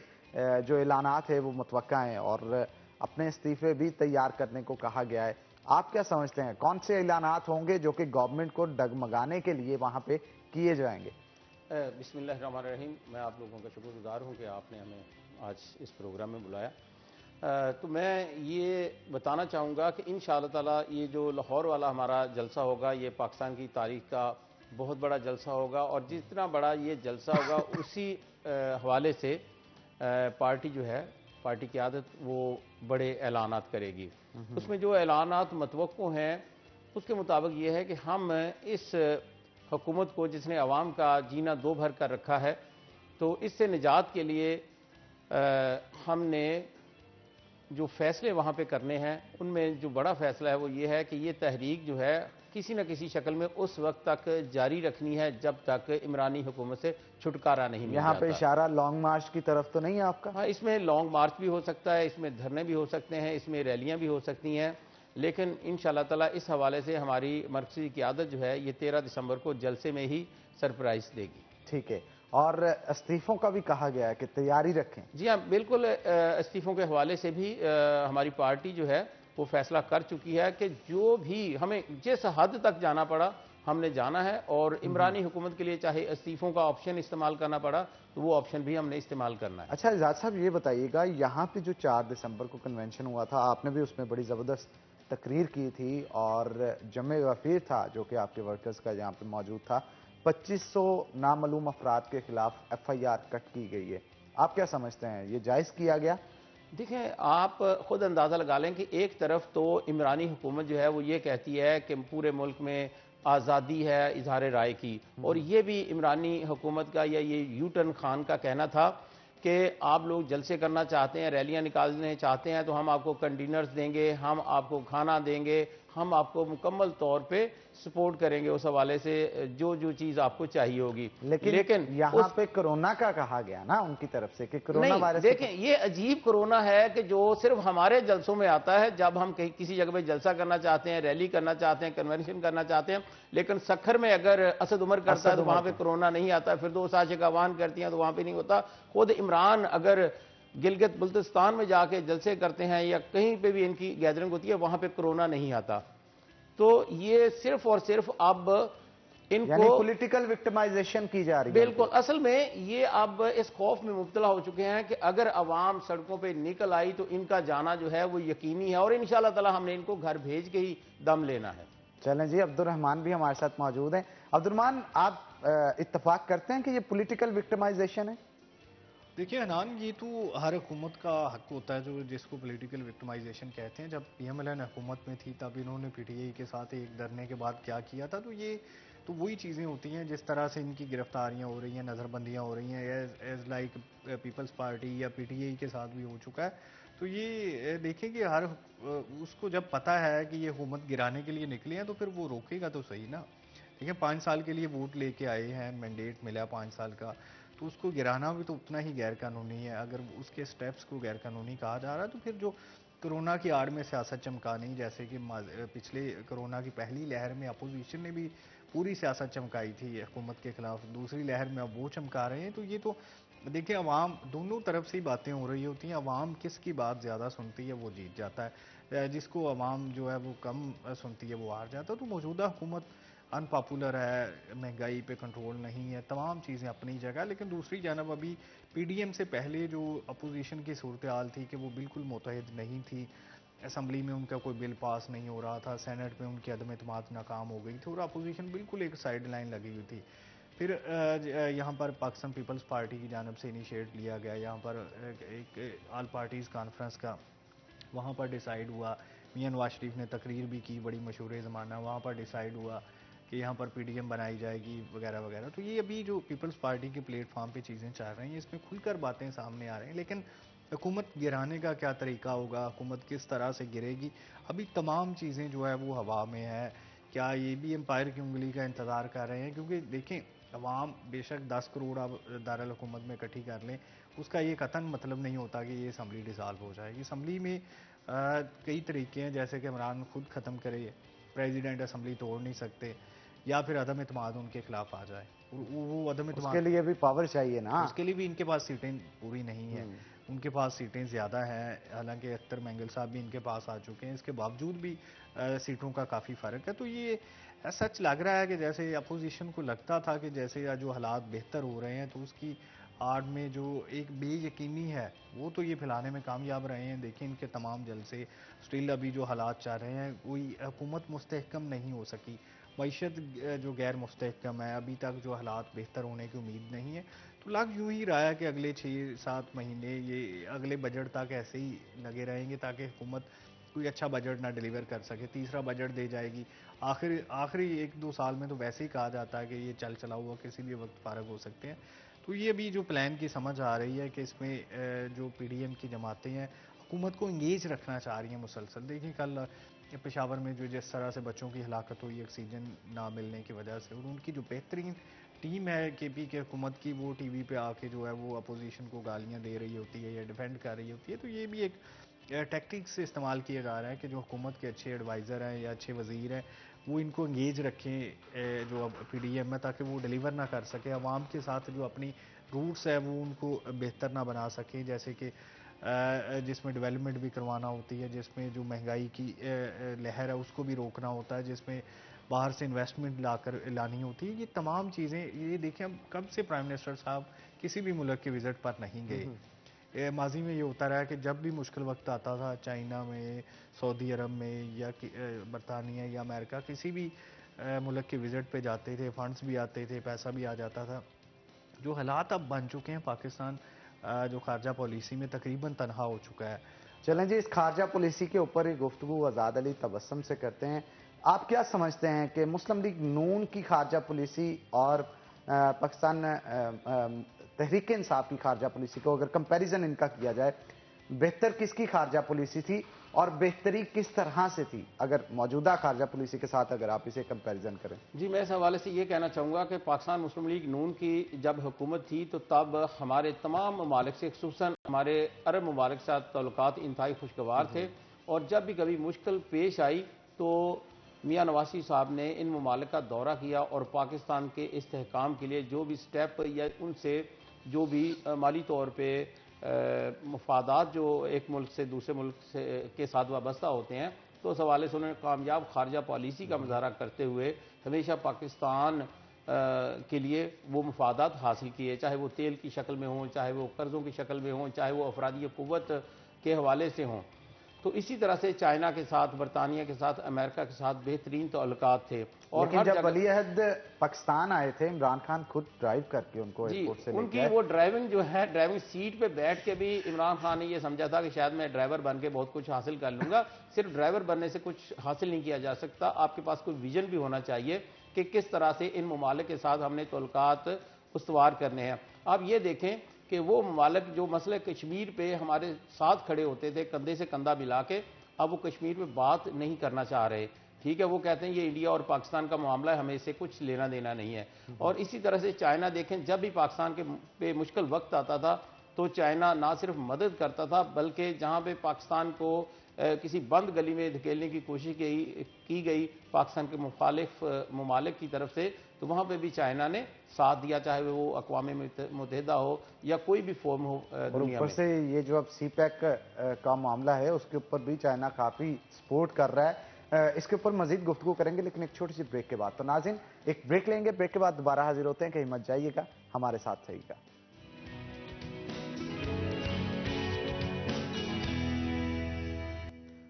जो ऐलानात है वो मुतवक्का हैं और अपने इस्तीफे भी तैयार करने को कहा गया है। आप क्या समझते हैं कौन से ऐलानात होंगे जो कि गवर्नमेंट को डगमगाने के लिए वहां पे किए जाएंगे? बिस्मिल्लाहिर्रहमानिर्रहीम। मैं आप लोगों का शुक्रगुजार हूं कि आपने हमें आज इस प्रोग्राम में बुलाया। तो मैं ये बताना चाहूँगा कि इंशाअल्लाह ताला ये जो लाहौर वाला हमारा जलसा होगा ये पाकिस्तान की तारीख का बहुत बड़ा जलसा होगा और जितना बड़ा ये जलसा होगा उसी हवाले से पार्टी जो है, पार्टी की आदत वो बड़े ऐलानात करेगी। उसमें जो ऐलानात मतवक्को हैं उसके मुताबिक ये है कि हम इस हुकूमत को जिसने अवाम का जीना दो भर कर रखा है, तो इससे निजात के लिए हमने जो फैसले वहाँ पे करने हैं उनमें जो बड़ा फैसला है वो ये है कि ये तहरीक जो है किसी न किसी शक्ल में उस वक्त तक जारी रखनी है जब तक इमरानी हुकूमत से छुटकारा नहीं मिल यहाँ जाता। पे इशारा लॉन्ग मार्च की तरफ तो नहीं है आपका? हाँ, इसमें लॉन्ग मार्च भी हो सकता है, इसमें धरने भी हो सकते हैं, इसमें रैलियाँ भी हो सकती हैं, लेकिन इंशाअल्लाह ताला इस हवाले से हमारी मरकज़ी क़यादत जो है ये 13 दिसंबर को जलसे में ही सरप्राइज़ देगी। ठीक है, और इस्तीफों का भी कहा गया है कि तैयारी रखें। जी हाँ, बिल्कुल। इस्तीफों के हवाले से भी हमारी पार्टी जो है वो फैसला कर चुकी है कि जो भी हमें जिस हद तक जाना पड़ा हमने जाना है और इमरानी हुकूमत के लिए चाहे इस्तीफों का ऑप्शन इस्तेमाल करना पड़ा तो वो ऑप्शन भी हमने इस्तेमाल करना है। अच्छा इजाज साहब ये बताइएगा, यहाँ पे जो 4 दिसंबर को कन्वेंशन हुआ था, आपने भी उसमें बड़ी ज़बरदस्त तकरीर की थी और जमे गफीर था जो कि आपके वर्कर्स का यहाँ पे मौजूद था। 2500 नामालूम अफराद के खिलाफ FIR कट की गई है। आप क्या समझते हैं, ये जायज़ किया गया? देखें, आप खुद अंदाज़ा लगा लें कि एक तरफ तो इमरानी हुकूमत जो है वो ये कहती है कि पूरे मुल्क में आज़ादी है इजहार राय की, और ये भी इमरानी हुकूमत का या ये यूटन खान का कहना था कि आप लोग जलसे करना चाहते हैं, रैलियां निकालने चाहते हैं तो हम आपको कंटेनर्स देंगे, हम आपको खाना देंगे, हम आपको मुकम्मल तौर पे सपोर्ट करेंगे उस हवाले से जो जो चीज़ आपको चाहिए होगी। लेकिन यहाँ पे कोरोना का कहा गया ना उनकी तरफ से कि कोरोना वायरस। देखें, ये अजीब कोरोना है कि जो सिर्फ हमारे जलसों में आता है जब हम कहीं किसी जगह पे जलसा करना चाहते हैं, रैली करना चाहते हैं, कन्वेंशन करना चाहते हैं, लेकिन सखर में अगर असद उमर करता है तो वहां पे कोरोना नहीं आता, फिर दो साजिश आवान करती हैं तो वहां पे नहीं होता। खुद इमरान अगर गिलगित बल्तिस्तान में जाके जलसे करते हैं या कहीं पे भी इनकी गैदरिंग होती है वहां पे कोरोना नहीं आता। तो ये सिर्फ और सिर्फ अब यानी इनको पॉलिटिकल विक्टिमाइजेशन की जा रही है। बिल्कुल, असल में ये अब इस खौफ में मुब्तला हो चुके हैं कि अगर अवाम सड़कों पे निकल आई तो इनका जाना जो है वो यकीनी है और इंशाअल्लाह ताला हमने इनको घर भेज के ही दम लेना है। चलें जी, अब्दुर्रहमान भी हमारे साथ मौजूद हैं। अब्दुर्रहमान, आप इत्तेफाक करते हैं कि ये पॉलिटिकल विक्टिमाइजेशन है? देखिए हनान, ये तो हर हुकूमत का हक होता है जो जिसको पॉलिटिकल विक्टिमाइजेशन कहते हैं। जब पीएमएलएन हुकूमत में थी तब इन्होंने पीटीआई के साथ एक धरने के बाद क्या किया था, तो ये तो वही चीज़ें होती हैं। जिस तरह से इनकी गिरफ्तारियां हो रही हैं, नज़रबंदियां हो रही हैं, एज लाइक पीपल्स पार्टी या पीटीआई के साथ भी हो चुका है। तो ये देखें कि उसको जब पता है कि ये हुकूमत गिराने के लिए निकले हैं तो फिर वो रोकेगा तो सही ना। देखिए 5 साल के लिए वोट लेके आए हैं, मैंडेट मिला 5 साल का, तो उसको गिराना भी तो उतना ही गैर कानूनी है। अगर उसके स्टेप्स को गैर कानूनी कहा जा रहा है तो फिर जो कोरोना की आड़ में सियासत चमकानी, जैसे कि पिछले कोरोना की पहली लहर में अपोजिशन ने भी पूरी सियासत चमकाई थी हुकूमत के खिलाफ, दूसरी लहर में अब वो चमका रहे हैं। तो ये तो देखिए अवाम दोनों तरफ से ही बातें हो रही होती हैं, अवाम किसकी बात ज़्यादा सुनती है वो जीत जाता है, जिसको अवाम जो है वो कम सुनती है वो हार जाता है। तो मौजूदा हुकूमत अनपॉपुलर है, महंगाई पे कंट्रोल नहीं है, तमाम चीज़ें अपनी जगह। लेकिन दूसरी जानब अभी पीडीएम से पहले जो अपोजिशन की सूरत हाल थी कि वो बिल्कुल मुतहद नहीं थी, असम्बली में उनका कोई बिल पास नहीं हो रहा था, सेनेट में उनकी अदम एतमाद नाकाम हो गई थी और अपोजिशन बिल्कुल एक साइड लाइन लगी हुई थी। फिर यहाँ पर पाकिस्तान पीपल्स पार्टी की जानब से इनिशिएट लिया गया, यहाँ पर एक ऑल पार्टीज़ कॉन्फ्रेंस का वहाँ पर डिसाइड हुआ। मियां नवाज शरीफ ने तकरीर भी की, बड़ी मशहूर ज़माना, वहाँ पर डिसाइड हुआ कि यहाँ पर पीडीएम बनाई जाएगी वगैरह वगैरह। तो ये अभी जो पीपल्स पार्टी के प्लेटफॉर्म पे चीज़ें चल रही हैं, इसमें खुलकर बातें सामने आ रही हैं। लेकिन हुकूमत गिराने का क्या तरीका होगा, हुकूमत किस तरह से गिरेगी, अभी तमाम चीज़ें जो है वो हवा में है। क्या ये भी एम्पायर की उंगली का इंतज़ार कर रहे हैं? क्योंकि देखें अवाम बेशक 10 करोड़ अब दारुल हुकूमत में इकट्ठी कर लें, उसका ये कतन मतलब नहीं होता कि ये असम्बली डिसॉल्व हो जाएगी। असम्बली में कई तरीके हैं, जैसे कि इमरान खुद ख़त्म करे, प्रेसिडेंट असम्बली तोड़ नहीं सकते, या फिर अदम एतमाद उनके खिलाफ आ जाए। वो अदम उसके एतमाद, लिए भी पावर चाहिए ना। उसके लिए भी इनके पास सीटें पूरी नहीं है, उनके पास सीटें ज़्यादा हैं। हालांकि अख्तर मैंगल साहब भी इनके पास आ चुके हैं, इसके बावजूद भी सीटों का काफ़ी फ़र्क है। तो ये सच लग रहा है कि जैसे अपोजिशन को लगता था कि जैसे या जो हालात बेहतर हो रहे हैं तो उसकी आड़ में जो एक बेयकीनी है वो तो ये फैलाने में कामयाब रहे हैं। देखिए इनके तमाम जलसे, स्टिल अभी जो हालात चल रहे हैं, कोई हुकूमत मुस्तहकम नहीं हो सकी, मईशत जो गैर मुस्तहकम है, अभी तक जो हालात बेहतर होने की उम्मीद नहीं है। तो लग यूं ही रहा है कि अगले 6-7 महीने ये अगले बजट तक ऐसे ही लगे रहेंगे ताकि हुकूमत कोई अच्छा बजट ना डिलीवर कर सके, तीसरा बजट दे जाएगी। आखिरी 1-2 साल में तो वैसे ही कहा जाता है कि ये चल चला हुआ किसी भी वक्त फारग हो सकते हैं। तो ये भी जो प्लान की समझ आ रही है कि इसमें जो पीडीएम की जमातें हैं हुकूमत को इंगेज रखना चाह रही हैं मुसलसल। देखिए कल पेशावर में जो जिस तरह से बच्चों की हलाकत हुई ऑक्सीजन ना मिलने की वजह से, और उनकी जो बेहतरीन टीम है केपी के हुकूमत की, वो टीवी पे आके जो है वो अपोजिशन को गालियां दे रही होती है या डिफेंड कर रही होती है। तो ये भी एक टैक्टिक्स से इस्तेमाल किया जा रहा है कि जो हुकूमत के अच्छे एडवाइज़र हैं या अच्छे वज़ीर हैं वो इनको इंगेज रखें जो अब पीडीएम में, ताकि वो डिलीवर ना कर सके, आवाम के साथ जो अपनी रूट्स है वो उनको बेहतर ना बना सकें। जैसे कि जिसमें डेवलपमेंट भी करवाना होती है, जिसमें जो महंगाई की लहर है उसको भी रोकना होता है, जिसमें बाहर से इन्वेस्टमेंट लानी होती है। ये तमाम चीज़ें, ये देखें अब कब से प्राइम मिनिस्टर साहब किसी भी मुल्क के विज़िट पर नहीं गए। माजी में ये होता रहा कि जब भी मुश्किल वक्त आता था चाइना में, सऊदी अरब में या बरतानिया या अमेरिका, किसी भी मुल्क के विज़िट पे जाते थे, फंड्स भी आते थे, पैसा भी आ जाता था। जो हालात अब बन चुके हैं, पाकिस्तान जो खारजा पॉलिसी में तकरीबन तनहा हो चुका है। चलें जी, इस खारजा पॉलिसी के ऊपर ही गुफ्तगू आज़ाद अली तबस्सुम से करते हैं। आप क्या समझते हैं कि मुस्लिम लीग नून की खारजा पॉलिसी और पाकिस्तान तहरीक इंसाफ की खारजा पॉलिसी को अगर कंपैरिजन इनका किया जाए, बेहतर किसकी खारजा पॉलिसी थी और बेहतरी किस तरह से थी, अगर मौजूदा खारजा पॉलिसी के साथ अगर आप इसे कंपैरिजन करें? जी, मैं इस हवाले से ये कहना चाहूँगा कि पाकिस्तान मुस्लिम लीग नून की जब हुकूमत थी तो तब हमारे तमाम ममालिक से, खुसूसन हमारे अरब ममालिक के साथ ताल्लुकात इंतहाई खुशगवार थे, और जब भी कभी मुश्किल पेश आई तो मियां नवाज शरीफ साहब ने इन ममालिक का दौरा किया और पाकिस्तान के इस्तेहकाम के लिए जो भी स्टेप या उनसे जो भी माली तौर पर मफादात जो एक मुल्क से दूसरे मुल्क से के साथ वाबस्ता होते हैं तो उस हवाले से उन्होंने कामयाब खारजा पॉलिसी का मुजाहरा करते हुए हमेशा पाकिस्तान के लिए वो मुफादात हासिल किए, चाहे वो तेल की शक्ल में हों, चाहे वो कर्ज़ों की शक्ल में हों, चाहे वो अफरादी क़ुव्वत के हवाले से हों। तो इसी तरह से चाइना के साथ, बरतानिया के साथ, अमेरिका के साथ बेहतरीन तअल्लुकात थे। और लेकिन हर जब जगह वली अहद पाकिस्तान आए थे, इमरान खान खुद ड्राइव करके उनको जी, एयरपोर्ट से उनकी लेके आए। वो ड्राइविंग जो है, ड्राइविंग सीट पे बैठ के भी इमरान खान ने ये समझा था कि शायद मैं ड्राइवर बन के बहुत कुछ हासिल कर लूंगा। सिर्फ ड्राइवर बनने से कुछ हासिल नहीं किया जा सकता, आपके पास कोई विजन भी होना चाहिए कि किस तरह से इन ममालिक के साथ हमने तल्लुकात उस्तवार करने हैं। आप ये देखें कि वो ममालिक जो मसले कश्मीर पे हमारे साथ खड़े होते थे कंधे से कंधा मिला के, अब वो कश्मीर पे बात नहीं करना चाह रहे। ठीक है, वो कहते हैं ये इंडिया और पाकिस्तान का मामला है, हमें इससे कुछ लेना देना नहीं है। और इसी तरह से चाइना देखें, जब भी पाकिस्तान के पे मुश्किल वक्त आता था तो चाइना ना सिर्फ मदद करता था, बल्कि जहां पे पाकिस्तान को किसी बंद गली में धकेलने की कोशिश की गई पाकिस्तान के मुखालिफ ममालिक की तरफ से, तो वहां पे भी चाइना ने साथ दिया, चाहे वो अक़वाम मुत्तहिदा हो या कोई भी फॉर्म हो और दुनिया ऊपर में। से ये जो अब CPEC का मामला है, उसके ऊपर भी चाइना काफी सपोर्ट कर रहा है। इसके ऊपर मजीद गुफ्तगू करेंगे, लेकिन एक छोटी सी ब्रेक के बाद। तो नाज़रीन, एक ब्रेक लेंगे, ब्रेक के बाद दोबारा हाजिर होते हैं। कहीं मत जाइएगा, हमारे साथ रहिएगा।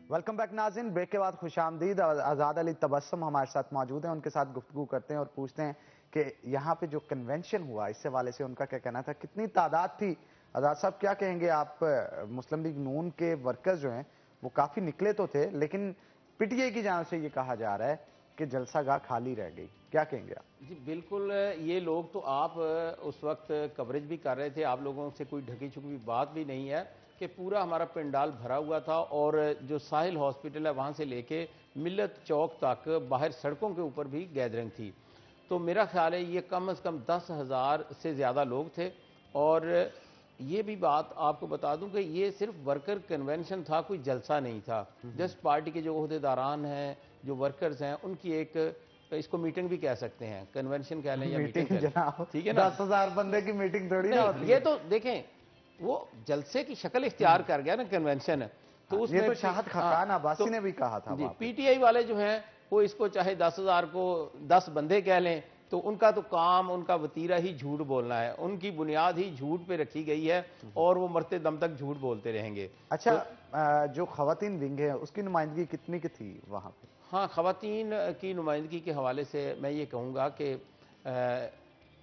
वेलकम बैक नाज़रीन, ब्रेक के बाद खुशामदीद। आज़ाद अली तबस्सुम हमारे साथ मौजूद हैं, उनके साथ गुफ्तगू करते हैं और पूछते हैं कि यहाँ पे जो कन्वेंशन हुआ, इस हवाले से उनका क्या कहना था, कितनी तादाद थी। आज़ाद साहब, क्या कहेंगे आप? मुस्लिम लीग नून के वर्कर्स जो हैं वो काफ़ी निकले तो थे, लेकिन PTI की जानिब से ये कहा जा रहा है कि जलसागाह खाली रह गई। क्या कहेंगे आप? जी बिल्कुल, ये लोग तो आप उस वक्त कवरेज भी कर रहे थे, आप लोगों से कोई ढकी छुपी बात भी नहीं है कि पूरा हमारा पंडाल भरा हुआ था। और जो साहिल हॉस्पिटल है वहाँ से लेके मिल्लत चौक तक बाहर सड़कों के ऊपर भी गैदरिंग थी। तो मेरा ख्याल है ये कम से कम 10,000 से ज़्यादा लोग थे। और ये भी बात आपको बता दूं कि ये सिर्फ वर्कर कन्वेंशन था, कोई जलसा नहीं था। जस्ट पार्टी के जो ओहदेदारान हैं, जो वर्कर्स हैं, उनकी एक, इसको मीटिंग भी कह सकते हैं, कन्वेंशन कह लें या मीटिंग कह लें, जनाब, ठीक है ना। 10,000 बंदे की मीटिंग थोड़ी ना होती नहीं, ये है। तो देखें वो जलसे की शक्ल इख्तियार कर गया ना कन्वेंशन। तो ये उसमें तो शाहद खकान अब्बासी तो ने भी कहा था जी, वहाँ पे। PTI वाले जो हैं वो इसको चाहे 10,000 को 10 बंदे कह लें, तो उनका तो काम, उनका वतीरा ही झूठ बोलना है, उनकी बुनियाद ही झूठ पे रखी गई है और वो मरते दम तक झूठ बोलते रहेंगे। अच्छा, जो खवातीन विंग है उसकी नुमाइंदगी कितनी की थी वहाँ पे? हाँ, खवातीन की नुमाइंदगी के हवाले से मैं ये कहूँगा कि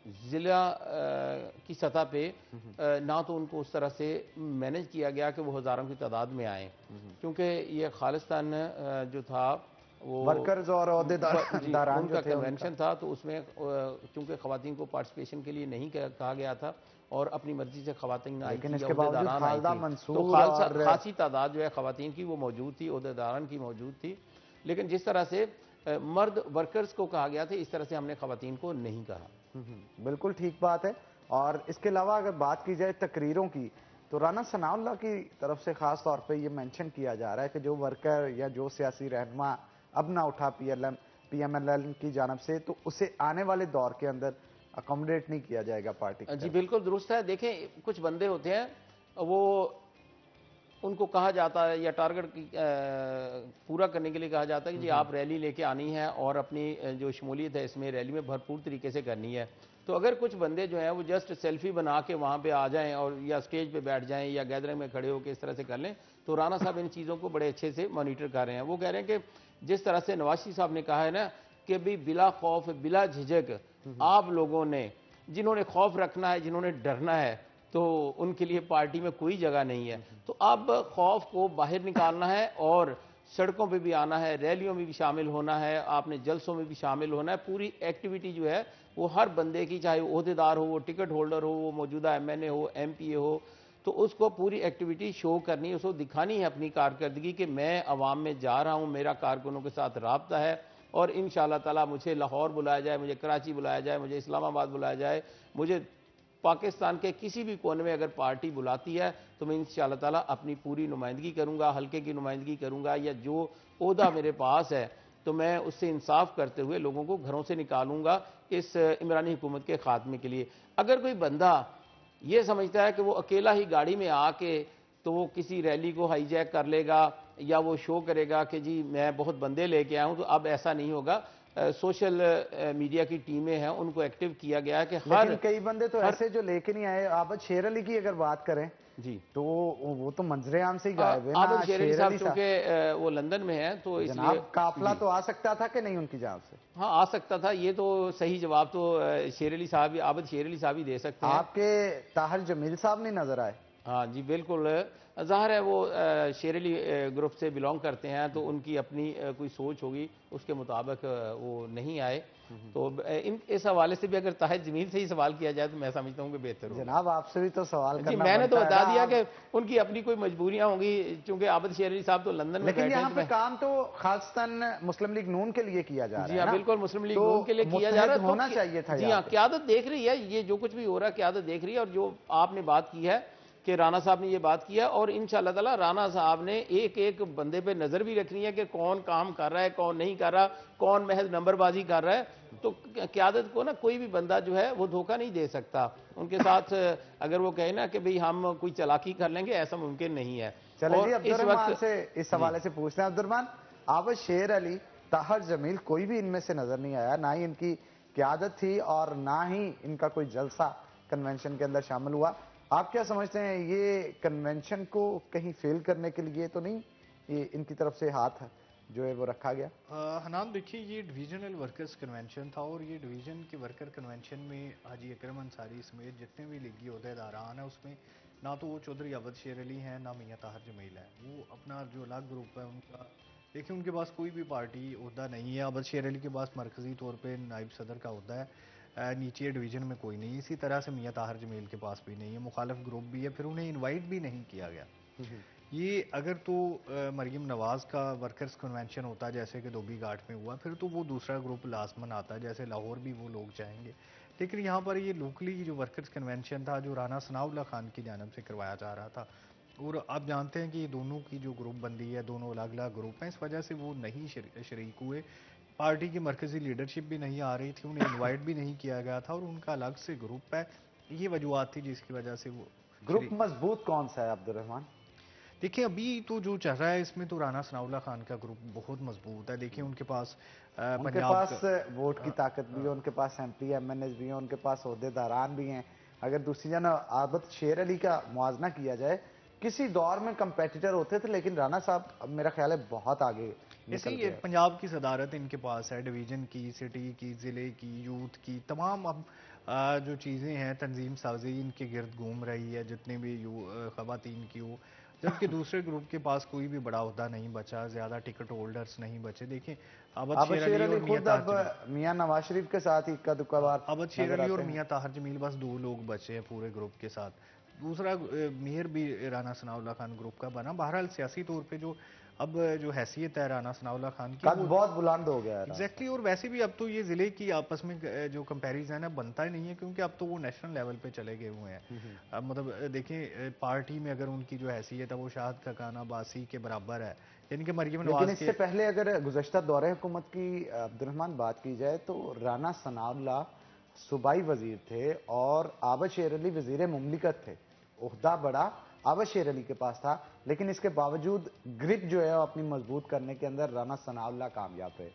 ज़िला की सतह पे ना तो उनको उस तरह से मैनेज किया गया कि वो हज़ारों की तादाद में आए, क्योंकि ये खालिस्तान जो था वो वर्कर्स और ओहदेदारान उनका जो थे कन्वेंशन था, तो उसमें चूंकि खवातीन को पार्टिसिपेशन के लिए नहीं कहा गया था और अपनी मर्जी से खवातीन आई लेकिन थी या इसके बावजूद ओहदेदारान आई खालदा थी, मंसूर तो और खासी तादाद जो है खवातीन की वो मौजूद थी, ओहदेदारान की मौजूद थी। लेकिन जिस तरह से मर्द वर्कर्स को कहा गया था, इस तरह से हमने खवातीन को नहीं कहा। बिल्कुल ठीक बात है। और इसके अलावा अगर बात की जाए तकरीरों की, तो राना सनाउल्लाह की तरफ से खास तौर पे ये मेंशन किया जा रहा है कि जो वर्कर या जो सियासी रहनुमा अब ना उठा PMLN की जानब से, तो उसे आने वाले दौर के अंदर अकोमोडेट नहीं किया जाएगा पार्टी की जी तरफ। बिल्कुल दुरुस्त है। देखें, कुछ बंदे होते हैं वो, उनको कहा जाता है या टारगेट पूरा करने के लिए कहा जाता है कि जी आप रैली लेके आनी है और अपनी जो शमूलियत है इसमें रैली में भरपूर तरीके से करनी है। तो अगर कुछ बंदे जो हैं वो जस्ट सेल्फी बना के वहाँ पे आ जाएं और या स्टेज पे बैठ जाएं या गैदरिंग में खड़े होकर इस तरह से कर लें, तो राना साहब इन चीज़ों को बड़े अच्छे से मॉनिटर कर रहे हैं। वो कह रहे हैं कि जिस तरह से नवाज शरीफ साहब ने कहा है ना कि भी बिला खौफ बिला झिझक आप लोगों ने, जिन्होंने खौफ रखना है, जिन्होंने डरना है, तो उनके लिए पार्टी में कोई जगह नहीं है। तो अब खौफ को बाहर निकालना है और सड़कों पे भी आना है, रैलियों में भी शामिल होना है, आपने जलसों में भी शामिल होना है। पूरी एक्टिविटी जो है वो हर बंदे की, चाहे वो ओहदेदार हो, वो टिकट होल्डर हो, वो मौजूदा MNA हो, MPA हो, तो उसको पूरी एक्टिविटी शो करनी है, उसको दिखानी है अपनी कारकर्दगी कि मैं अवाम में जा रहा हूँ, मेरा कारकुनों के साथ राब्ता है। और इंशाअल्लाह ताला मुझे लाहौर बुलाया जाए, मुझे कराची बुलाया जाए, मुझे इस्लामाबाद बुलाया जाए, मुझे पाकिस्तान के किसी भी कोने में अगर पार्टी बुलाती है तो मैं इंशाअल्लाह ताला अपनी पूरी नुमाइंदगी करूंगा, हल्के की नुमाइंदगी करूंगा, या जो ओहदा मेरे पास है तो मैं उससे इंसाफ करते हुए लोगों को घरों से निकालूंगा इस इमरानी हुकूमत के खात्मे के लिए। अगर कोई बंदा ये समझता है कि वो अकेला ही गाड़ी में आके तो वो किसी रैली को हाईजैक कर लेगा या वो शो करेगा कि जी मैं बहुत बंदे लेके आया हूं, तो अब ऐसा नहीं होगा। सोशल मीडिया की टीमें हैं, उनको एक्टिव किया गया है कि लेकिन कई बंदे तो हर ऐसे जो लेके नहीं आए। आबद शेर अली की अगर बात करें जी तो वो तो मंजरे आम से ही गायब है ना। आबद शेर अली शेर साहब अली चूंकि वो लंदन में हैं, तो इसलिए जनाब काफिला जी तो आ सकता था कि नहीं उनकी जान से? हाँ आ सकता था। ये तो सही जवाब तो शेर अली साहब, आबद शेर अली साहब ही दे सकते हैं। आपके ताहिर जमील साहब नहीं नजर आए? हाँ जी बिल्कुल, ज़ाहिर है वो शेर अली ग्रुप से बिलोंग करते हैं, तो उनकी अपनी कोई सोच होगी, उसके मुताबिक वो नहीं आए। तो इस हवाले से भी अगर ताहिर जमील से ही सवाल किया जाए तो मैं समझता हूँ कि बेहतर होगा। जनाब आपसे भी तो सवाल जी करना मैंने तो बनता है बता ना। दिया कि उनकी अपनी कोई मजबूरियां होंगी, चूंकि आबद शेर अली साहब तो लंदन में लेकिन बैठे यहाँ हैं, तो पे मैं काम तो खासतन मुस्लिम लीग नून के लिए किया जा जी रहा है हाँ ना। बिल्कुल मुस्लिम लीग तो नून के लिए किया जा रहा है। मुत्तहिद होना चाहिए था जी यहाँ हाँ, पे। क़यादत देख रही है ये जो कुछ भी हो रहा है, क़यादत देख रही है। और जो आपने बात की है कि राना साहब ने ये बात किया, और इंशाअल्लाह ताला राना साहब ने एक एक बंदे पे नजर भी रखनी है कि कौन काम कर रहा है, कौन नहीं कर रहा, कौन महज नंबरबाजी कर रहा है। तो क़यादत को ना कोई भी बंदा जो है वो धोखा नहीं दे सकता। उनके साथ अगर वो कहे ना कि भाई हम कोई चालाकी कर लेंगे, ऐसा मुमकिन नहीं है। चले जी और इस अब्दुर्रहमान वक्त से इस जी हवाले से पूछते हैं। अब्दुर्रहमान, आबद शेर अली, ताहर जमील कोई भी इनमें से नजर नहीं आया, ना ही इनकी क्यादत थी और ना ही इनका कोई जलसा कन्वेंशन के अंदर शामिल हुआ। आप क्या समझते हैं, ये कन्वेंशन को कहीं फेल करने के लिए तो नहीं ये इनकी तरफ से हाथ जो है वो रखा गया? हनान देखिए, ये डिवीजनल वर्कर्स कन्वेंशन था, और ये डिवीजन के वर्कर कन्वेंशन में हाजी अकरम अंसारी समेत जितने भी लीगी अहदेदारान हैं, उसमें ना तो वो चौधरी अवध शेर अली हैं, ना मियाँ ताहिर जमील है। वो अपना जो अलग ग्रुप है उनका, देखिए उनके पास कोई भी पार्टी ओहदा नहीं है। अवध शेर अली के पास मरकजी तौर पर नायब सदर का ओहदा है, नीचे डिवीजन में कोई नहीं। इसी तरह से मियाँ ताहिर जमील के पास भी नहीं है, मुखालिफ ग्रुप भी है, फिर उन्हें इन्वाइट भी नहीं किया गया। ये अगर तो मरीम नवाज का वर्कर्स कन्वेंशन होता जैसे कि धोबी घाट में हुआ, फिर तो वो दूसरा ग्रुप लाजमन आता, जैसे लाहौर भी वो लोग चाहेंगे। लेकिन यहाँ पर ये लोकली जो वर्कर्स कन्वेंशन था, जो राना सनाउल्लाह खान की जानब से करवाया जा रहा था, और आप जानते हैं कि ये दोनों की जो ग्रुप बंदी है, दोनों अलग अलग ग्रुप हैं, इस वजह से वो नहीं शरीक हुए। पार्टी की मरकजी लीडरशिप भी नहीं आ रही थी, उन्हें इन्वाइट भी नहीं किया गया था, और उनका अलग से ग्रुप है। ये वजूहत थी जिसकी वजह से वो ग्रुप मजबूत कौन सा है अब्दुर्रहमान? देखिए अभी तो जो चल रहा है इसमें तो राना सनाउल्लाह खान का ग्रुप बहुत मजबूत है। देखिए उनके पास उनके पंजाब पास वोट की ताकत भी है, उनके पास एमपी एमएनएस भी है, उनके पास ओहदेदारान भी हैं। अगर दूसरी जानब आबद शेर अली का मुआवजा किया जाए, किसी दौर में कंपेटिटर होते थे, लेकिन राना साहब अब मेरा ख्याल है बहुत आगे ऐसे निकल ही गए। पंजाब की सदारत इनके पास है, डिवीजन की, सिटी की, ज़िले की, यूथ की, तमाम अब जो चीज़ें हैं तंजीम साजी इनके गिर्द घूम रही है, जितने भी ख़वातीन की हो। जबकि दूसरे ग्रुप के पास कोई भी बड़ा ओहदा नहीं बचा, ज़्यादा टिकट होल्डर्स नहीं बचे। देखिए आबद आबद शेर शेर अली अली और मियाँ खुद ताहिर अब जमील, मियां नवाज शरीफ के साथ ही इक्का दुक्का बार अवध शेर नजर अली और आते हैं। मियाँ ताहिर जमील बस दो लोग बचे हैं पूरे ग्रुप के साथ। दूसरा मेयर भी राना सनाउल्लाह खान ग्रुप का बना। बहरहाल सियासी तौर पे जो अब जो हैसियत है राना सनाउल्लाह खान की, कद वो बहुत बुलंद हो गया है एग्जैक्टली और वैसे भी अब तो ये ज़िले की आपस में जो कंपैरिजन है बनता ही नहीं है, क्योंकि अब तो वो नेशनल लेवल पे चले गए हुए हैं। अब मतलब देखें पार्टी में अगर उनकी जो हैसियत है वो शाहद खकाना बासी के बराबर है, यानी कि मरीम लेकिन नवाज इससे के। पहले अगर गुज़श्ता दौरे हुकूमत की अब्दुर्रहमान बात की जाए तो राना सनाउल्लाह सूबाई वजीर थे और आबद शेर अली वजीर मुमलिकत थे। ओहदा बड़ा आबद शेर अली के पास था, लेकिन इसके बावजूद ग्रिप जो है वो अपनी मजबूत करने के अंदर राना सनाउल्लाह कामयाब रहे।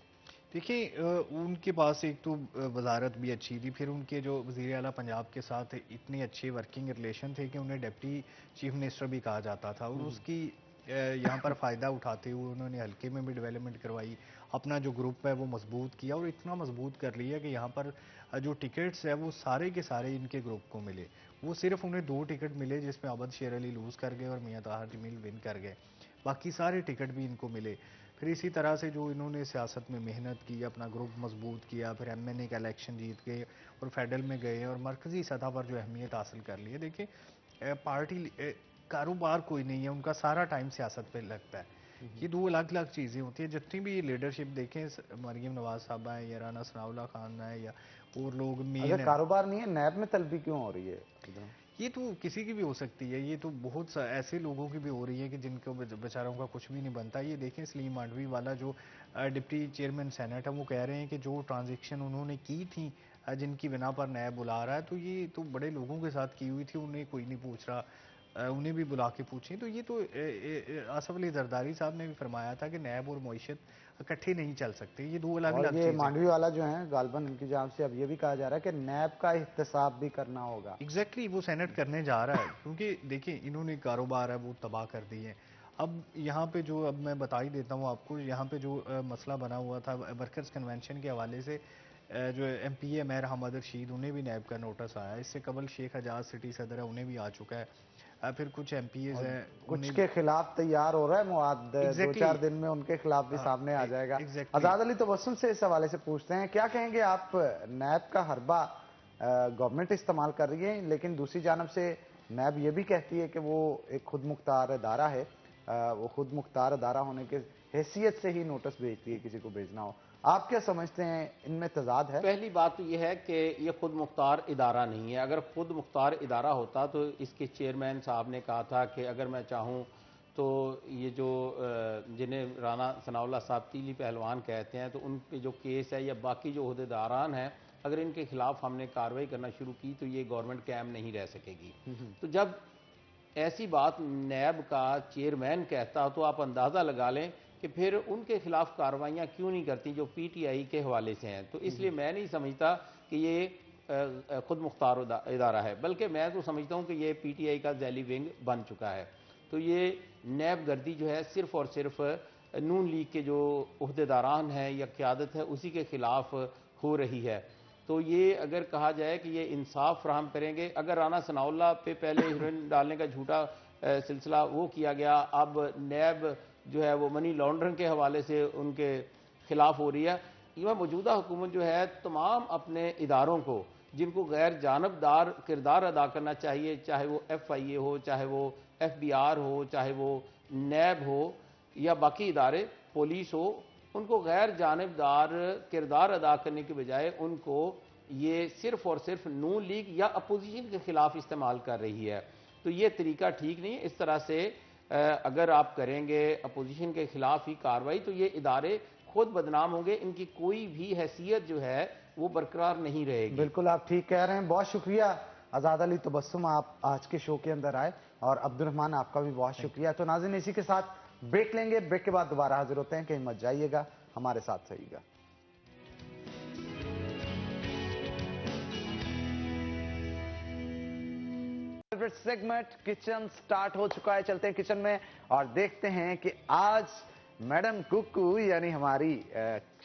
देखिए उनके पास एक तो वजारत भी अच्छी थी, फिर उनके जो वज़ीर आला पंजाब के साथ इतने अच्छे वर्किंग रिलेशन थे कि उन्हें डिप्टी चीफ मिनिस्टर भी कहा जाता था, और उसकी यहाँ पर फ़ायदा उठाते हुए उन्होंने हल्के में भी डेवलपमेंट करवाई, अपना जो ग्रुप है वो मजबूत किया, और इतना मजबूत कर लिया कि यहाँ पर जो टिकट्स है वो सारे के सारे इनके ग्रुप को मिले। वो सिर्फ उन्हें 2 टिकट मिले जिसमें अवध शेर अली लूज़ कर गए और मियाँ ताहिर जमील विन कर गए, बाकी सारे टिकट भी इनको मिले। फिर इसी तरह से जो इन्होंने सियासत में मेहनत की, अपना ग्रुप मजबूत किया, फिर एमएनए का इलेक्शन जीत गए और फेडरल में गए और मरकजी सतह पर जो अहमियत हासिल कर ली है। देखिए पार्टी कारोबार कोई नहीं है, उनका सारा टाइम सियासत पे लगता है। ये दो अलग अलग चीज़ें होती हैं। जितनी भी लीडरशिप देखें, मरीम नवाज साहबा है या राना सनाउल्लाह खान है या और लोग अगर मेन है, कारोबार नहीं है, नैब में तलबी क्यों हो रही है? ये तो किसी की भी हो सकती है। ये तो बहुत ऐसे लोगों की भी हो रही है कि जिनको बेचारों का कुछ भी नहीं बनता। ये देखें सलीम मांडवी वाला जो डिप्टी चेयरमैन सेनेट है, वो कह रहे हैं कि जो ट्रांजेक्शन उन्होंने की थी जिनकी बिना पर नया बुला रहा है, तो ये तो बड़े लोगों के साथ की हुई थी, उन्हें कोई नहीं पूछ रहा। उन्हें भी बुला के पूछें। तो ये तो आसफ अली जरदारी साहब ने भी फरमाया था कि नैब और मईशत इकट्ठे नहीं चल सकते, ये दो अलग और अलग ये चीज़ें। मांडवी वाला जो है गालबन इनकी जानिब से अब ये भी कहा जा रहा है कि नैब का एहतसाब भी करना होगा। एग्जैक्टली वो सेनेट करने जा रहा है, क्योंकि देखिए इन्होंने कारोबार है वो तबाह कर दी है। अब यहाँ पे जो, अब मैं बता ही देता हूँ आपको, यहाँ पे जो मसला बना हुआ था वर्कर्स कन्वेंशन के हवाले से, जो एमपीए मेयर हमद रशीद, उन्हें भी नैब का नोटिस आया। इससे कबल शेख आजाद सिटी सदर है, उन्हें भी आ चुका है। फिर कुछ एमपीएज और हैं कुछ उन्हें के खिलाफ तैयार हो रहा है मुआद, दो एग्जैक्टली चार दिन में उनके खिलाफ भी सामने आ जाएगा। एग्जैक्टली आजाद अली तबस्सुम से इस हवाले से पूछते हैं, क्या कहेंगे आप? नैब का हरबा गवर्नमेंट इस्तेमाल कर रही है, लेकिन दूसरी जानब से नैब ये भी कहती है कि वो एक खुद मुख्तार अदारा है, वो खुद मुख्तार अदारा होने के हैसियत से ही नोटिस भेजती है किसी को भेजना हो। आप क्या समझते हैं, इनमें तजाद है? पहली बात तो यह है कि ये खुद मुख्तार इदारा नहीं है। अगर खुद मुख्तार इदारा होता तो इसके चेयरमैन साहब ने कहा था कि अगर मैं चाहूँ तो ये जो जिन्हें राना सनाउल्लाह साहब तीली पहलवान कहते हैं, तो उन पे जो केस है या बाकी जो अहदेदारान हैं, अगर इनके खिलाफ हमने कार्रवाई करना शुरू की तो ये गवर्नमेंट कायम नहीं रह सकेगी। तो जब ऐसी बात नैब का चेयरमैन कहता तो आप अंदाज़ा लगा लें कि फिर उनके खिलाफ कार्रवाइयाँ क्यों नहीं करती जो पीटीआई के हवाले से हैं। तो इसलिए मैं नहीं समझता कि ये खुद मुख्तार इदारा है, बल्कि मैं तो समझता हूँ कि ये पीटीआई का जैली विंग बन चुका है। तो ये नैब गर्दी जो है सिर्फ और सिर्फ नून लीग के जो अहदेदारान हैं या क़यादत है उसी के खिलाफ हो रही है। तो ये अगर कहा जाए कि ये इंसाफ फ्राहम करेंगे, अगर राना सनाउल्लाह पे पहले हीरोइन डालने का झूठा सिलसिला वो किया गया, अब नैब जो है वो मनी लॉन्ड्रिंग के हवाले से उनके खिलाफ हो रही है। यह मौजूदा हुकूमत जो है तमाम अपने इदारों को जिनको गैर जानबदार किरदार अदा करना चाहिए, चाहे वो FIA हो, चाहे वो FBR हो, चाहे वो नैब हो या बाकी इदारे पुलिस हो, उनको गैर जानबदार किरदार अदा करने के बजाय उनको ये सिर्फ और सिर्फ नून लीग या अपोजिशन के खिलाफ इस्तेमाल कर रही है। तो ये तरीका ठीक नहीं है। इस तरह से अगर आप करेंगे अपोजिशन के खिलाफ ही कार्रवाई तो ये इदारे खुद बदनाम होंगे, इनकी कोई भी हैसियत जो है वो बरकरार नहीं रहेगी। बिल्कुल आप ठीक कह रहे हैं। बहुत शुक्रिया आजाद अली तबस्सुम, आप आज के शो के अंदर आए, और अब्दुर्रहमान आपका भी बहुत शुक्रिया। तो नाज़रीन, इसी के साथ ब्रेक लेंगे, ब्रेक के बाद दोबारा हाजिर होते हैं। कहीं मत जाइएगा, हमारे साथ रहिएगा। सेगमेंट किचन स्टार्ट हो चुका है। चलते हैं किचन में और देखते हैं कि आज मैडम कुकू यानी हमारी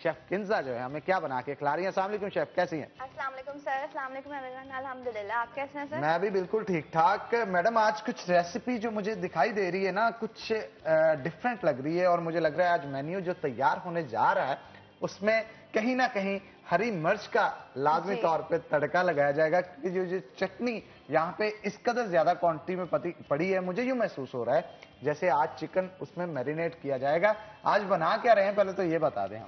शेफ किंजा जो है हमें क्या बना के खिला रही हैं। अस्सलाम वालेकुम शेफ, कैसी हैं? अस्सलाम वालेकुम सर। अस्सलाम वालेकुम एवरीवन। अल्हम्दुलिल्लाह, आप कैसे हैं सर? मैं भी बिल्कुल ठीक ठाक। मैडम, आज कुछ रेसिपी जो मुझे दिखाई दे रही है ना, कुछ डिफरेंट लग रही है, और मुझे लग रहा है आज मेन्यू जो तैयार होने जा रहा है उसमें कहीं ना कहीं हरी मिर्च का लाजमी तौर पे तड़का लगाया जाएगा, क्योंकि जो चटनी यहाँ पे इस कदर ज्यादा क्वांटिटी में पड़ी है, मुझे यूं महसूस हो रहा है जैसे आज चिकन उसमें मैरिनेट किया जाएगा। आज बना क्या रहे हैं, पहले तो ये बता दें।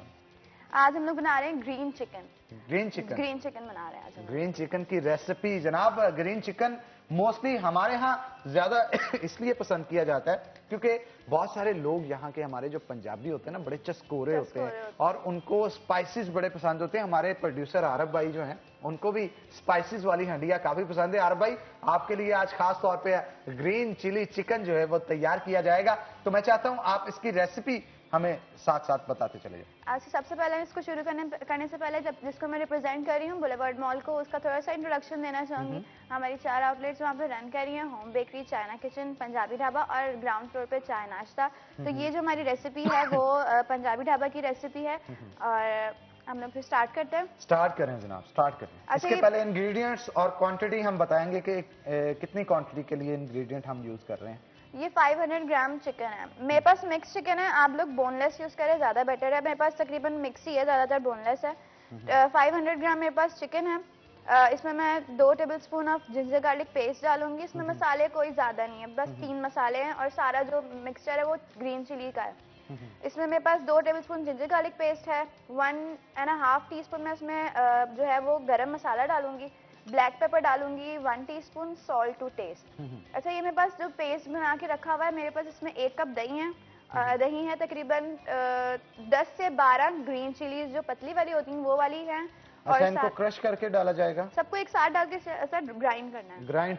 आज हम लोग बना रहे हैं ग्रीन चिकन। ग्रीन चिकन बना रहे हैं आज हम। ग्रीन चिकन की रेसिपी जनाब। ग्रीन चिकन मोस्टली हमारे यहाँ ज्यादा इसलिए पसंद किया जाता है क्योंकि बहुत सारे लोग यहाँ के हमारे जो पंजाबी होते हैं ना, बड़े चस्कोरे होते हैं और उनको स्पाइसेस बड़े पसंद होते हैं। हमारे प्रोड्यूसर आरब भाई जो हैं उनको भी स्पाइसेस वाली हंडिया काफी पसंद है। आरब भाई, आपके लिए आज खास तौर पे ग्रीन चिली चिकन जो है वो तैयार किया जाएगा, तो मैं चाहता हूँ आप इसकी रेसिपी हमें साथ साथ बताते चले जाए। आज सबसे पहले मैं इसको शुरू करने से पहले जिसको मैं रिप्रेजेंट कर रही हूँ बुलेवर्ड मॉल को, उसका थोड़ा सा इंट्रोडक्शन देना चाहूंगी। हमारी 4 आउटलेट्स वहाँ पे रन कर रही हैं, home bakery, China kitchen, Punjabi dhaba और ग्राउंड फ्लोर पे चाय नाश्ता। तो ये जो हमारी रेसिपी है वो पंजाबी ढाबा की रेसिपी है, और हम लोग फिर स्टार्ट करते हैं। स्टार्ट करें जनाब, स्टार्ट करें। अच्छा, इसके पहले इंग्रेडिएंट्स और क्वांटिटी हम बताएंगे कि कितनी क्वांटिटी के लिए इंग्रेडिएंट हम यूज कर रहे हैं। ये 500 ग्राम चिकन है। मेरे पास मिक्स चिकन है, आप लोग बोनलेस यूज करें, ज्यादा बेटर है। मेरे पास तकरीबन मिक्स ही है, ज्यादातर बोनलेस है। 500 ग्राम मेरे पास चिकन है। इसमें मैं 2 tablespoon of ginger garlic paste डालूंगी। इसमें मसाले कोई ज्यादा नहीं है, बस 3 मसाले हैं, और सारा जो मिक्सचर है वो ग्रीन चिली का है। इसमें मेरे पास 2 टेबलस्पून जिंजर गार्लिक पेस्ट है। 1.5 टीस्पून में इसमें जो है वो गरम मसाला डालूंगी। ब्लैक पेपर डालूंगी, 1 टीस्पून, सॉल्ट टू टेस्ट। अच्छा, ये मेरे पास जो पेस्ट बना के रखा हुआ है, मेरे पास इसमें 1 कप दही है। दही है तकरीबन 10 से 12 ग्रीन चिलीज जो पतली वाली होती हैं वो वाली हैं, अच्छा, इनको क्रश करके डाला जाएगा, सबको एक साथ डाल के सर ग्राइंड करना है, ग्राइंड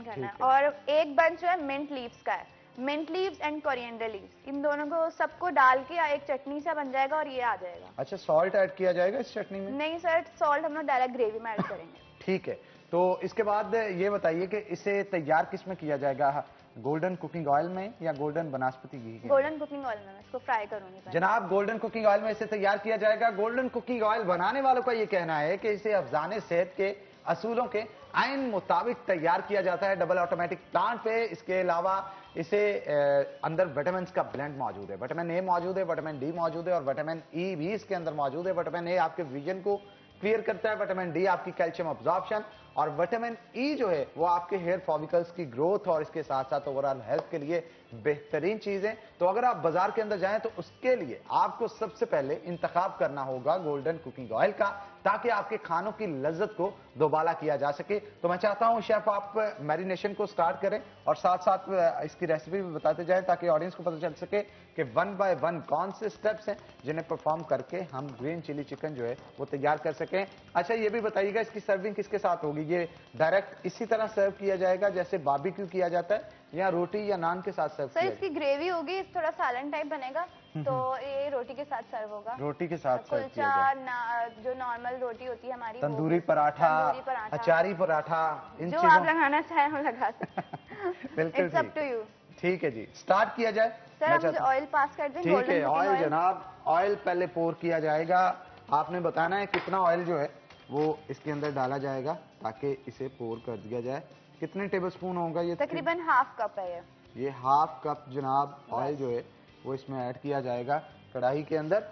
करना है। और एक बंच जो है मिंट लीव्स का है, mint leaves and coriander leaves, इन दोनों को सबको डाल के एक चटनी सा बन जाएगा और ये आ जाएगा। अच्छा, सॉल्ट ऐड किया जाएगा इस चटनी में? नहीं सर, सॉल्ट हम लोग डायरेक्ट ग्रेवी में ऐड करेंगे। ठीक है, तो इसके बाद ये बताइए कि इसे तैयार किस में किया जाएगा, गोल्डन कुकिंग ऑयल में या गोल्डन बनास्पति घी के? गोल्डन कुकिंग ऑयल में मैं इसको फ्राई करूंगी पहले। जनाब, गोल्डन कुकिंग ऑयल में इसे तैयार किया जाएगा। गोल्डन कुकिंग ऑयल बनाने वालों का ये कहना है कि इसे अफजाने सेहत के असूलों के आइन मुताबिक तैयार किया जाता है डबल ऑटोमेटिक प्लांट पे। इसके अलावा इसे अंदर विटामिन का ब्लेंड मौजूद है, विटामिन ए मौजूद है, विटामिन डी मौजूद है और विटामिन ई भी इसके अंदर मौजूद है। विटामिन ए आपके विजन को क्लियर करता है, विटामिन डी आपकी कैल्शियम अब्जॉर्प्शन और विटामिन ई जो है वो आपके हेयर फॉलिकल्स की ग्रोथ और इसके साथ साथ ओवरऑल हेल्थ के लिए बेहतरीन चीज है। तो अगर आप बाजार के अंदर जाएं तो उसके लिए आपको सबसे पहले इंतखाब करना होगा गोल्डन कुकिंग ऑयल का, ताकि आपके खानों की लज्जत को दोबाला किया जा सके। तो मैं चाहता हूं शेफ आप मैरिनेशन को स्टार्ट करें और साथ साथ इसकी रेसिपी भी बताते जाएं, ताकि ऑडियंस को पता चल सके कि 1 बाय 1 कौन से स्टेप्स हैं जिन्हें परफॉर्म करके हम ग्रीन चिली चिकन जो है वो तैयार कर सकें। अच्छा, ये भी बताइएगा इसकी सर्विंग किसके साथ होगी? ये डायरेक्ट इसी तरह सर्व किया जाएगा जैसे बारबेक्यू किया जाता है, या रोटी या नान के साथ सर्व सर इसकी ग्रेवी होगी, थोड़ा सालन टाइप बनेगा, तो ये रोटी के साथ सर्व होगा। रोटी के साथ सर्व किया कुलचा, जो नॉर्मल रोटी होती है हमारी, तंदूरी पराठा, अचारी पराठा, इन जो आप लगाना चाहें हम लगा सकते हैं। बिल्कुल इट्स अप टू यू। ठीक है जी, स्टार्ट किया जाए। सर आप मुझे ऑयल पास कर दें। ठीक है, ऑयल जनाब, ऑयल पहले पोर किया जाएगा। आपने बताना है कितना ऑयल जो है वो इसके अंदर डाला जाएगा ताकि इसे पोर कर दिया जाए। कितने टेबलस्पून होगा ये? तकरीबन हाफ कप है ये हाफ कप जनाब ऑयल जो है वो इसमें ऐड किया जाएगा कढ़ाई के अंदर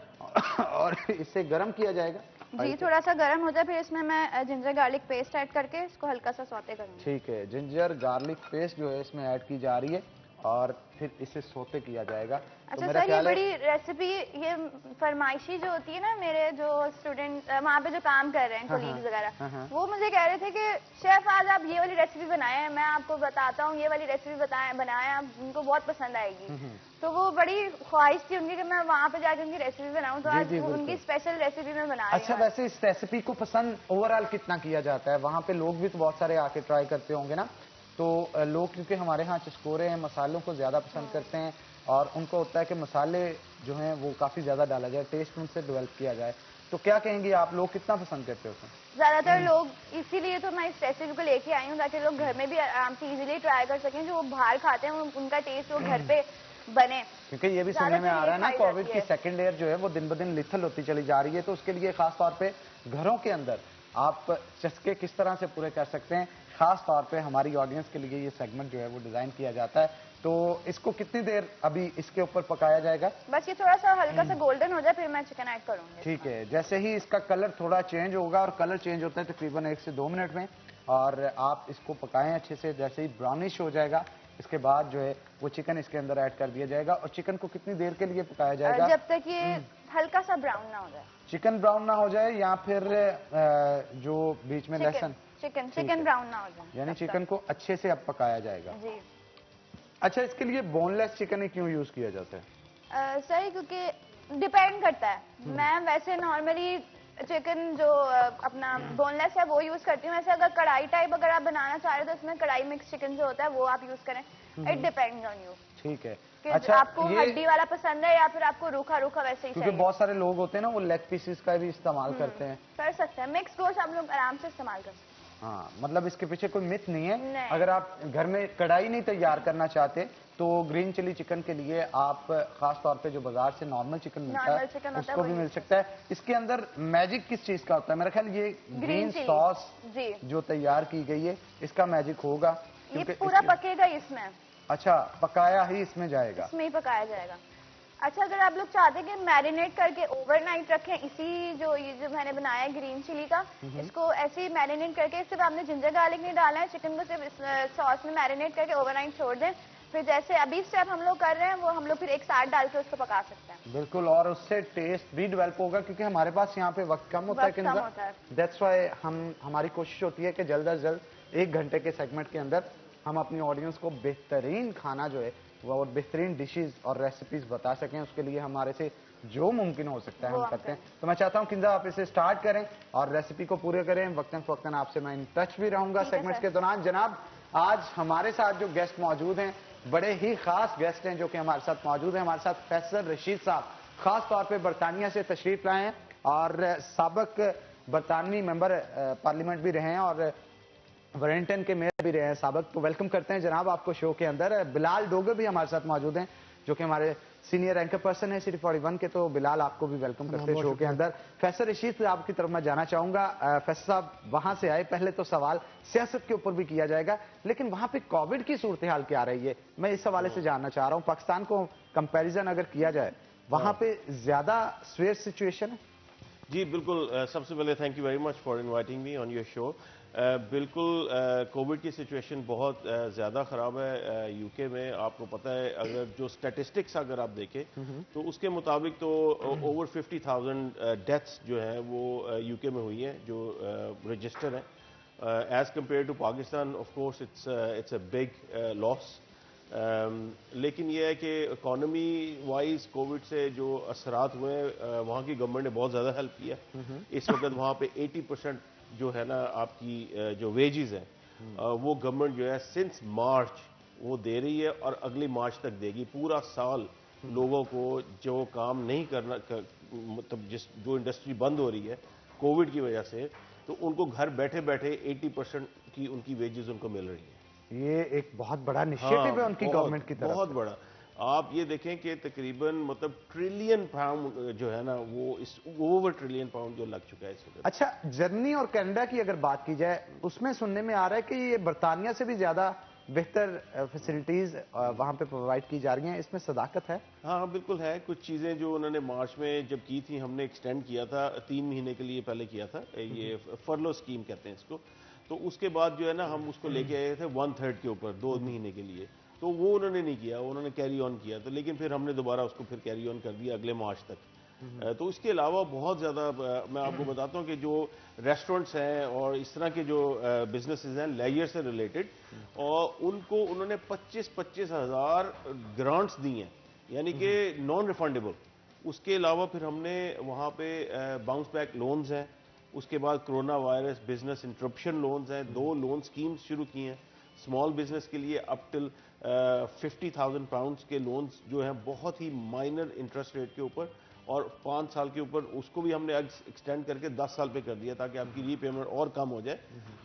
और इसे गर्म किया जाएगा जी। थोड़ा सा गर्म हो जाए फिर इसमें मैं जिंजर गार्लिक पेस्ट ऐड करके इसको हल्का सा सौते करूंगी। ठीक है, जिंजर गार्लिक पेस्ट जो है इसमें ऐड की जा रही है और फिर इसे सौते किया जाएगा। अच्छा तो सर, ये बड़ी रेसिपी, ये फरमाइशी जो होती है ना, मेरे जो स्टूडेंट वहाँ पे जो काम कर रहे हैं कोलीग्स वगैरह, वो मुझे कह रहे थे कि शेफ आज आप ये वाली रेसिपी बनाएं, मैं आपको बताता हूँ ये वाली रेसिपी बनाएं, आप उनको बहुत पसंद आएगी। तो वो बड़ी ख्वाहिश थी उनकी कि मैं वहाँ पे जाके उनकी रेसिपी बनाऊँ, तो आज उनकी स्पेशल रेसिपी मैं बना रही हूँ। अच्छा, वैसे इस रेसिपी को पसंद ओवरऑल कितना किया जाता है? वहाँ पे लोग भी तो बहुत सारे आके ट्राई करते होंगे ना, तो लोग क्योंकि हमारे यहाँ चस्कोरे हैं, मसालों को ज्यादा पसंद करते हैं और उनको होता है कि मसाले जो हैं वो काफी ज्यादा डाला जाए, टेस्ट उनसे डेवलप किया जाए। तो क्या कहेंगी आप, लोग कितना पसंद करते हैं उसमें? ज्यादातर लोग, इसीलिए तो मैं इस रेसिपी को लेके आई हूँ ताकि लोग घर में भी आराम से इजीली ट्राई कर सकें। जो वो बाहर खाते हैं उनका टेस्ट वो घर पे बने, क्योंकि ये भी सुनने में आ रहा है ना कोविड की सेकेंड लेयर जो है वो दिन ब दिन लिथल होती चली जा रही है। तो उसके लिए खास तौर पे घरों के अंदर आप चस्के किस तरह से पूरे कर सकते हैं, खास तौर पे हमारी ऑडियंस के लिए ये सेगमेंट जो है वो डिजाइन किया जाता है। तो इसको कितनी देर अभी इसके ऊपर पकाया जाएगा? बस ये थोड़ा सा हल्का सा गोल्डन हो जाए फिर मैं चिकन ऐड करूंगी। ठीक है, जैसे ही इसका कलर थोड़ा चेंज होगा, और कलर चेंज होता है तकरीबन 1 से 2 मिनट में, और आप इसको पकाएं अच्छे से। जैसे ही ब्राउनिश हो जाएगा इसके बाद जो है वो चिकन इसके अंदर ऐड कर दिया जाएगा। और चिकन को कितनी देर के लिए पकाया जाएगा? जब तक ये हल्का सा ब्राउन ना हो जाए। चिकन ब्राउन ना हो जाए या फिर जो बीच में लहसुन? चिकन ब्राउन ना हो जाए, यानी चिकन को अच्छे से अब पकाया जाएगा जी। अच्छा, इसके लिए बोनलेस चिकन ही क्यों यूज किया जाता है? सर क्योंकि डिपेंड करता है, मैं वैसे नॉर्मली चिकन जो अपना बोनलेस है वो यूज करती हूँ। वैसे अगर कढ़ाई टाइप अगर आप बनाना चाह रहे हो तो उसमें कढ़ाई मिक्स चिकन जो होता है वो आप यूज करें। It depends on you. ठीक है। कि अच्छा, आपको हड्डी वाला पसंद है या फिर आपको रूखा रूखा वैसे ही क्योंकि बहुत सारे लोग होते हैं ना वो लेग पीसेस का भी इस्तेमाल करते हैं। कर सकते हैं, मिक्स गोश्त आप लोग आराम से इस्तेमाल कर सकते हैं। हाँ, मतलब इसके पीछे कोई मिथ नहीं है। नहीं। अगर आप घर में कढ़ाई नहीं तैयार करना चाहते तो ग्रीन चिली चिकन के लिए आप खास तौर पे जो बाजार से नॉर्मल चिकन मिलता है उसको भी मिल सकता है। इसके अंदर मैजिक किस चीज का होता है? मेरा ख्याल ये ग्रीन सॉस जो तैयार की गई है इसका मैजिक होगा, ये पूरा पकेगा इसमें। अच्छा, पकाया ही इसमें जाएगा? इसमें ही पकाया जाएगा। अच्छा, अगर आप लोग चाहते हैं कि मैरिनेट करके ओवरनाइट रखें, इसी जो ये जो मैंने बनाया है ग्रीन चिली का, इसको ऐसे ही मैरिनेट करके, सिर्फ आपने जिंजर गार्लिक नहीं डालना है, चिकन को सिर्फ सॉस में मैरिनेट करके ओवरनाइट छोड़ दें, फिर जैसे अभी स्टेप हम लोग कर रहे हैं वो हम लोग फिर एक साथ डाल के उसको पका सकते हैं। बिल्कुल, और उससे टेस्ट भी डेवलप होगा क्योंकि हमारे पास यहाँ पे वक्त कम होता है। दैट्स व्हाई हमारी कोशिश होती है कि जल्द अज जल्द 1 घंटे के सेगमेंट के अंदर हम अपनी ऑडियंस को बेहतरीन खाना जो है और बेहतरीन डिशेज और रेसिपीज बता सकें, उसके लिए हमारे से जो मुमकिन हो सकता है हम करते हैं। तो मैं चाहता हूं किंजा आप इसे स्टार्ट करें और रेसिपी को पूरे करें। वक्तन फवक्तन आपसे मैं इन टच भी रहूंगा सेगमेंट्स के दौरान। जनाब, आज हमारे साथ जो गेस्ट मौजूद हैं, बड़े ही खास गेस्ट हैं जो कि हमारे साथ मौजूद हैं। हमारे साथ फैसल रशीद साहब खास तौर पे बरतानिया से तशरीफ लाए हैं और साबिक बरतानवी मेंबर पार्लियामेंट भी रहे हैं और वेलिंगटन के मेयर भी रहे हैं साबिक। तो वेलकम करते हैं जनाब आपको शो के अंदर। बिलाल डोगर भी हमारे साथ मौजूद हैं जो कि हमारे सीनियर एंकर पर्सन है सिटी 41 के। तो बिलाल, आपको भी वेलकम करते हैं शो के अंदर। फैसल रशीद साहब की तरफ मैं जाना चाहूंगा। फैसल साहब वहां से आए, पहले तो सवाल सियासत के ऊपर भी किया जाएगा, लेकिन वहां पे कोविड की सूरत हाल क्या रही है, मैं इस हवाले से जानना चाह रहा हूं। पाकिस्तान को कंपैरिजन अगर किया जाए, वहां पे ज्यादा स्वेयर सिचुएशन है? जी बिल्कुल। सबसे पहले thank you very much for inviting me on your show. बिल्कुल कोविड की सिचुएशन बहुत ज़्यादा ख़राब है यूके में। आपको पता है, अगर जो स्टैटिस्टिक्स अगर आप देखें तो उसके मुताबिक तो ओवर 50,000 डेथ्स जो हैं वो यूके में हुई हैं जो रजिस्टर हैं। As compare to Pakistan of course it's a big loss. लेकिन यह है कि इकॉनमी वाइज कोविड से जो असरात हुए हैं, वहाँ की गवर्नमेंट ने बहुत ज़्यादा हेल्प किया। इस वक्त वहाँ पे 80% जो है ना आपकी जो वेजेस हैं वो गवर्नमेंट जो है सिंस मार्च वो दे रही है और अगली मार्च तक देगी। पूरा साल लोगों को जो काम नहीं करना मतलब जो इंडस्ट्री बंद हो रही है कोविड की वजह से, तो उनको घर बैठे बैठे 80% की उनकी वेजेस उनको मिल रही है। ये एक बहुत बड़ा इनिशिएटिव है उनकी गवर्नमेंट की तरफ बहुत से। बड़ा। आप ये देखें कि तकरीबन मतलब ट्रिलियन पाउंड जो है ना वो इस ओवर ट्रिलियन पाउंड जो लग चुका है इस वक्त। अच्छा, जर्मनी और कनाडा की अगर बात की जाए, उसमें सुनने में आ रहा है कि ये बरतानिया से भी ज्यादा बेहतर फैसिलिटीज वहां पे प्रोवाइड की जा रही हैं। इसमें सदाकत है? हाँ बिल्कुल है। कुछ चीज़ें जो उन्होंने मार्च में जब की थी, हमने एक्सटेंड किया था 3 महीने के लिए पहले किया था, ये फर्लो स्कीम कहते हैं इसको। तो उसके बाद जो है ना हम उसको लेके आए थे 1/3 के ऊपर 2 महीने के लिए, तो वो उन्होंने नहीं किया, उन्होंने कैरी ऑन किया। तो लेकिन फिर हमने दोबारा उसको फिर कैरी ऑन कर दिया अगले मार्च तक। तो इसके अलावा बहुत ज़्यादा मैं आपको बताता हूँ कि जो रेस्टोरेंट्स हैं और इस तरह के जो बिजनेसेस हैं लेजर से रिलेटेड, और उनको उन्होंने 25-25 हज़ार ग्रांट्स दी हैं, यानी कि नॉन रिफंडेबल। उसके अलावा फिर हमने वहाँ पे बाउंस बैक लोन्स हैं, उसके बाद corona virus business interruption loans हैं, 2 लोन स्कीम्स शुरू की हैं स्मॉल बिजनेस के लिए अप टिल 50,000 पाउंड्स के लोन्स जो हैं बहुत ही माइनर इंटरेस्ट रेट के ऊपर, और 5 साल के ऊपर उसको भी हमने एक्सटेंड करके 10 साल पे कर दिया ताकि आपकी रीपेमेंट और कम हो जाए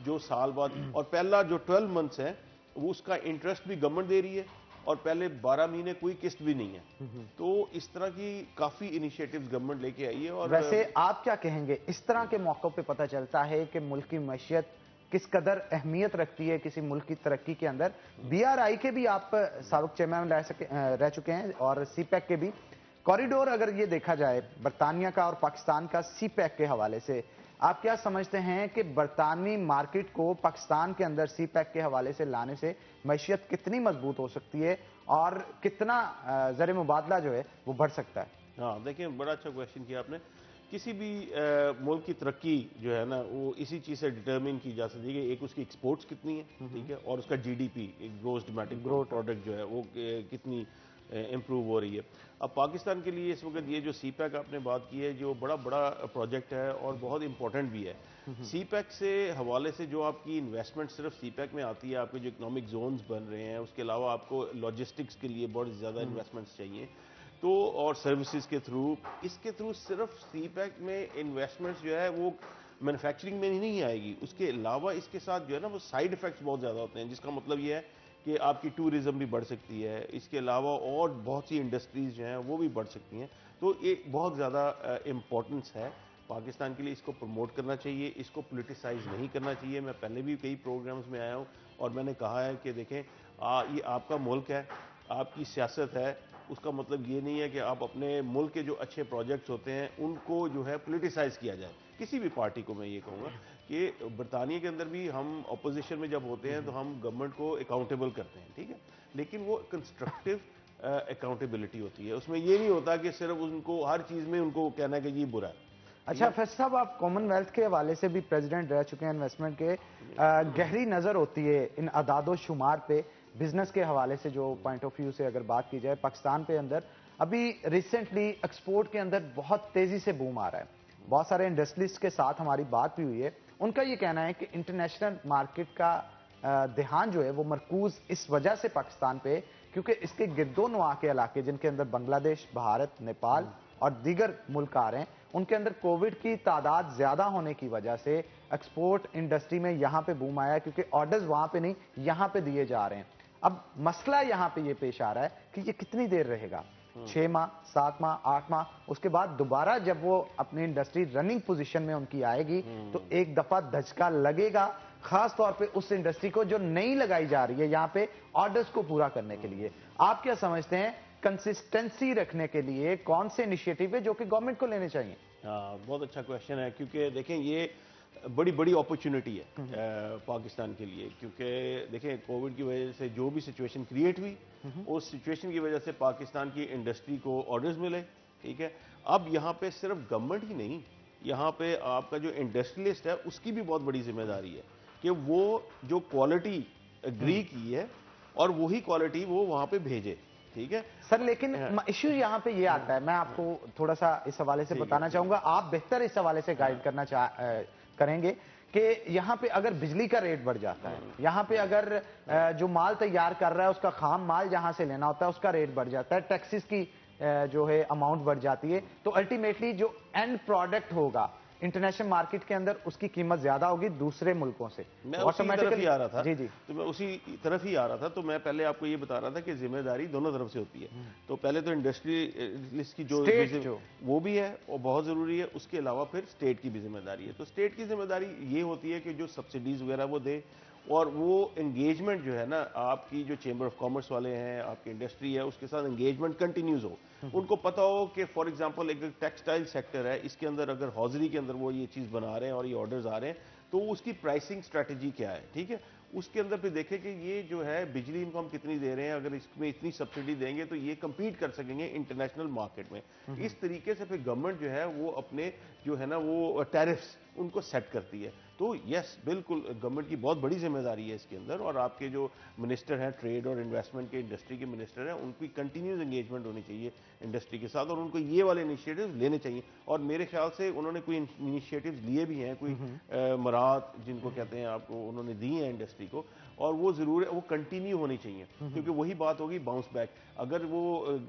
जो साल बाद। और पहला जो 12 मंथ्स है वो उसका इंटरेस्ट भी गवर्नमेंट दे रही है और पहले 12 महीने कोई किस्त भी नहीं है। तो इस तरह की काफ़ी इनिशिएटिव्स गवर्नमेंट लेके आई है। और वैसे आप क्या कहेंगे, इस तरह के मौकों पे पता चलता है कि मुल्क की मैशियत किस कदर अहमियत रखती है किसी मुल्क की तरक्की के अंदर। BRI के भी आप साबिक चेयरमैन रह चुके हैं और CPEC के भी। कॉरिडोर अगर ये देखा जाए बरतानिया का और पाकिस्तान का CPEC के हवाले से, आप क्या समझते हैं कि बरतानवी मार्केट को पाकिस्तान के अंदर CPEC के हवाले से लाने से मैशियत कितनी मजबूत हो सकती है और कितना ज़र मुबादला जो है वो बढ़ सकता है? हाँ देखिए, बड़ा अच्छा क्वेश्चन किया आपने। किसी भी मुल्क की तरक्की जो है ना वो इसी चीज़ से डिटरमिन की जा सकती है कि एक उसकी एक्सपोर्ट्स कितनी है, ठीक है, और उसका GDP ग्रोस डोमेस्टिक प्रोडक्ट जो है वो कितनी इम्प्रूव हो रही है। अब पाकिस्तान के लिए इस वक्त ये जो CPEC आपने बात की है जो बड़ा प्रोजेक्ट है और बहुत इंपॉर्टेंट भी है। CPEC से हवाले से जो आपकी इन्वेस्टमेंट सिर्फ CPEC में आती है, आपके जो इकोनॉमिक जोन्स बन रहे हैं, उसके अलावा आपको लॉजिस्टिक्स के लिए बहुत ज़्यादा इन्वेस्टमेंट्स चाहिए, तो और सर्विसेज के थ्रू, इसके थ्रू सिर्फ CPEC में इन्वेस्टमेंट्स जो है वो मैन्युफैक्चरिंग में ही नहीं आएगी, उसके अलावा इसके साथ जो है ना वो साइड इफेक्ट्स बहुत ज़्यादा होते हैं, जिसका मतलब ये है कि आपकी टूरिज्म भी बढ़ सकती है, इसके अलावा और बहुत सी इंडस्ट्रीज जो हैं वो भी बढ़ सकती हैं। तो ये बहुत ज़्यादा इम्पोर्टेंस है पाकिस्तान के लिए, इसको प्रमोट करना चाहिए, इसको पोलिटिसाइज नहीं करना चाहिए। मैं पहले भी कई प्रोग्राम्स में आया हूँ और मैंने कहा है कि देखें ये आपका मुल्क है, आपकी सियासत है, उसका मतलब ये नहीं है कि आप अपने मुल्क के जो अच्छे प्रोजेक्ट्स होते हैं उनको जो है पोलिटिसाइज किया जाए। किसी भी पार्टी को मैं ये कहूँगा कि बरतानिया के अंदर भी हम अपोजिशन में जब होते हैं तो हम गवर्नमेंट को अकाउंटेबल करते हैं, ठीक है, लेकिन वो कंस्ट्रक्टिव अकाउंटेबिलिटी होती है, उसमें ये नहीं होता कि सिर्फ उनको हर चीज़ में उनको कहना है कि ये बुरा है। अच्छा फैसल साहब, आप कॉमनवेल्थ के हवाले से भी प्रेसिडेंट रह चुके हैं, इन्वेस्टमेंट के, गहरी नज़र होती है इन अदादो शुमार पे, बिजनेस के हवाले से जो पॉइंट ऑफ व्यू से अगर बात की जाए, पाकिस्तान पे अंदर अभी रिसेंटली एक्सपोर्ट के अंदर बहुत तेजी से बूम आ रहा है। बहुत सारे इंडस्ट्रियलिस्ट के साथ हमारी बात भी हुई है, उनका ये कहना है कि इंटरनेशनल मार्केट का ध्यान जो है वो मरकूज इस वजह से पाकिस्तान पे, क्योंकि इसके गिरदो नवा के इलाके जिनके अंदर बांग्लादेश, भारत, नेपाल और दीगर मुल्क आ रहे हैं, उनके अंदर कोविड की तादाद ज्यादा होने की वजह से एक्सपोर्ट इंडस्ट्री में यहां पे बूम आया, क्योंकि ऑर्डर्स वहां पे नहीं यहां पे दिए जा रहे हैं। अब मसला यहां पे ये पेश आ रहा है कि ये कितनी देर रहेगा, 6 माह, 7 माह, 8 माह, उसके बाद दोबारा जब वो अपनी इंडस्ट्री रनिंग पोजीशन में उनकी आएगी तो एक दफा धचका लगेगा, खास तौर पे उस इंडस्ट्री को जो नई लगाई जा रही है यहाँ पे ऑर्डर्स को पूरा करने के लिए। आप क्या समझते हैं, कंसिस्टेंसी रखने के लिए कौन से इनिशिएटिव है जो कि गवर्नमेंट को लेने चाहिए? बहुत अच्छा क्वेश्चन है, क्योंकि देखें ये बड़ी बड़ी अपॉर्चुनिटी है पाकिस्तान के लिए, क्योंकि देखें कोविड की वजह से जो भी सिचुएशन क्रिएट हुई, उस सिचुएशन की वजह से पाकिस्तान की इंडस्ट्री को ऑर्डर्स मिले, ठीक है। अब यहाँ पे सिर्फ गवर्नमेंट ही नहीं, यहाँ पे आपका जो इंडस्ट्रियलिस्ट है उसकी भी बहुत बड़ी जिम्मेदारी है कि वो जो क्वालिटी एग्री की है और वही क्वालिटी वो वहाँ पे भेजे, ठीक है सर। लेकिन इश्यू यहाँ पे ये आता है, मैं आपको थोड़ा सा इस हवाले से बताना चाहूंगा, आप बेहतर इस हवाले से गाइड करना करेंगे कि यहाँ पे अगर बिजली का रेट बढ़ जाता है, यहाँ पे अगर जो माल तैयार कर रहा है उसका खाम माल जहां से लेना होता है उसका रेट बढ़ जाता है, टैक्सेस की जो है अमाउंट बढ़ जाती है, तो अल्टीमेटली जो एंड प्रोडक्ट होगा इंटरनेशनल मार्केट के अंदर उसकी कीमत ज्यादा होगी दूसरे मुल्कों से। मैं उसी तरफ ही आ रहा था। जी जी, तो मैं उसी तरफ ही आ रहा था। तो मैं पहले आपको ये बता रहा था कि जिम्मेदारी दोनों तरफ से होती है। तो पहले तो इंडस्ट्रियलिस्ट की जो वो भी है और बहुत जरूरी है, उसके अलावा फिर स्टेट की भी जिम्मेदारी है। तो स्टेट की जिम्मेदारी ये होती है कि जो सब्सिडीज वगैरह वो दे, और वो एंगेजमेंट जो है ना, आपकी जो चेंबर ऑफ कॉमर्स वाले हैं, आपकी इंडस्ट्री है, उसके साथ एंगेजमेंट कंटिन्यूज हो। उनको पता हो कि फॉर एग्जांपल एक टेक्सटाइल सेक्टर है, इसके अंदर अगर हॉजरी के अंदर वो ये चीज़ बना रहे हैं और ये ऑर्डर्स आ रहे हैं, तो उसकी प्राइसिंग स्ट्रैटेजी क्या है, ठीक है। उसके अंदर फिर देखें कि ये जो है बिजली इनको हम कितनी दे रहे हैं, अगर इसमें इतनी सब्सिडी देंगे तो ये compete कर सकेंगे इंटरनेशनल मार्केट में। इस तरीके से फिर गवर्नमेंट जो है वो अपने जो है ना वो टैरिफ्स उनको सेट करती है। तो यस, बिल्कुल गवर्नमेंट की बहुत बड़ी जिम्मेदारी है इसके अंदर, और आपके जो मिनिस्टर हैं ट्रेड और इन्वेस्टमेंट के, इंडस्ट्री के मिनिस्टर हैं, उनकी कंटिन्यूस एंगेजमेंट होनी चाहिए इंडस्ट्री के साथ, और उनको ये वाले इनिशिएटिव्स लेने चाहिए। और मेरे ख्याल से उन्होंने कोई इनिशिएटिव्स लिए भी हैं, कोई मराहत जिनको कहते हैं आपको, उन्होंने दी है इंडस्ट्री को, और वो जरूर है वो कंटिन्यू होनी चाहिए, क्योंकि वही बात होगी बाउंस बैक। अगर वो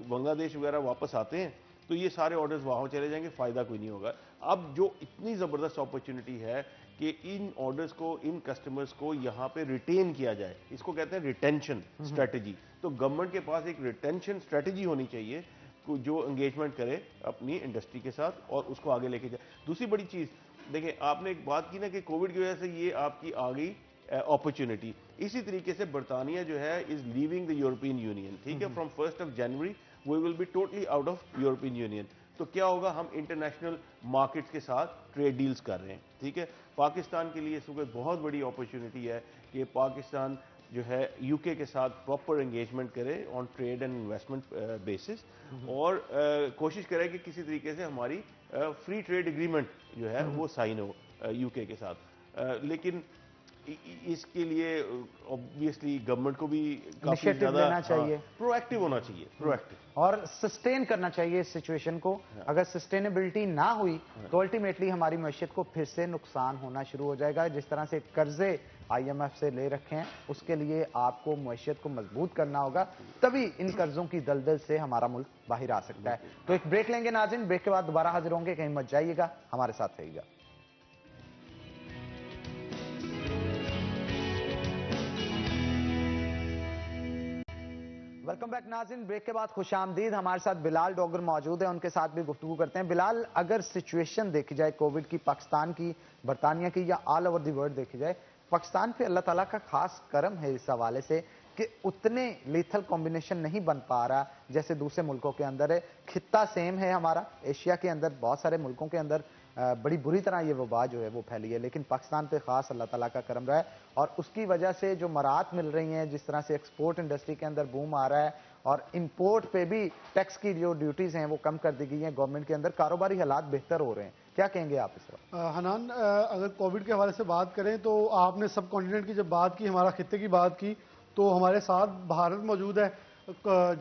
बांग्लादेश वगैरह वापस आते हैं तो ये सारे ऑर्डर्स वहाँ चले जाएंगे, फायदा कोई नहीं होगा। अब जो इतनी ज़बरदस्त अपॉर्चुनिटी है कि इन ऑर्डर्स को, इन कस्टमर्स को यहाँ पे रिटेन किया जाए, इसको कहते हैं रिटेंशन स्ट्रेटजी। तो गवर्नमेंट के पास एक रिटेंशन स्ट्रेटजी होनी चाहिए जो एंगेजमेंट करे अपनी इंडस्ट्री के साथ और उसको आगे लेके जाए। दूसरी बड़ी चीज़ देखिए, आपने एक बात की ना कि कोविड की वजह से ये आपकी आ गई अपॉर्चुनिटी। इसी तरीके से बरतानिया जो है is leaving the European Union, ठीक है। From 1 January we will be totally out of European Union. तो क्या होगा, हम इंटरनेशनल मार्केट्स के साथ ट्रेड डील्स कर रहे हैं, ठीक है। पाकिस्तान के लिए इस वक्त बहुत बड़ी अपॉर्चुनिटी है कि पाकिस्तान जो है यूके के साथ प्रॉपर एंगेजमेंट करे on trade and investment basis, और कोशिश करे कि किसी तरीके से हमारी फ्री ट्रेड एग्रीमेंट जो है वो साइन हो यूके के साथ। लेकिन इसके लिए ऑब्वियसली गवर्नमेंट को भी काफी ज्यादा प्रोएक्टिव होना चाहिए, प्रोएक्टिव, और सस्टेन करना चाहिए इस सिचुएशन को। अगर सस्टेनेबिलिटी ना हुई तो अल्टीमेटली हमारी मैशियत को फिर से नुकसान होना शुरू हो जाएगा। जिस तरह से कर्जे IMF से ले रखे हैं, उसके लिए आपको मैशियत को मजबूत करना होगा, तभी इन कर्जों की दलदल से हमारा मुल्क बाहर आ सकता है। तो एक ब्रेक लेंगे नाज़रीन, ब्रेक के बाद दोबारा हाजिर होंगे, कहीं मत जाइएगा, हमारे साथ रहिएगा। वेलकम बैक नाज़रीन, ब्रेक के बाद खुशामदीद। हमारे साथ बिलाल डॉगर मौजूद है, उनके साथ भी गुफ्तगू करते हैं। बिलाल, अगर सिचुएशन देखी जाए कोविड की, पाकिस्तान की, बरतानिया की, या ऑल ओवर द वर्ल्ड देखी जाए, पाकिस्तान पे अल्लाह ताला का खास करम है इस हवाले से कि उतने लीथल कॉम्बिनेशन नहीं बन पा रहा जैसे दूसरे मुल्कों के अंदर है। खित्ता सेम है हमारा, एशिया के अंदर बहुत सारे मुल्कों के अंदर बड़ी बुरी तरह ये वबा जो है वो फैली है, लेकिन पाकिस्तान पे खास अल्लाह ताला का करम रहा है, और उसकी वजह से जो मराहत मिल रही हैं, जिस तरह से एक्सपोर्ट इंडस्ट्री के अंदर बूम आ रहा है, और इंपोर्ट पे भी टैक्स की जो ड्यूटीज हैं वो कम कर दी गई हैं गवर्नमेंट के अंदर, कारोबारी हालात बेहतर हो रहे हैं। क्या कहेंगे आप इस वक्त? हनान, अगर कोविड के हवाले से बात करें तो आपने सब कॉन्टिनेंट की जब बात की, हमारा खित्ते की बात की, तो हमारे साथ भारत मौजूद है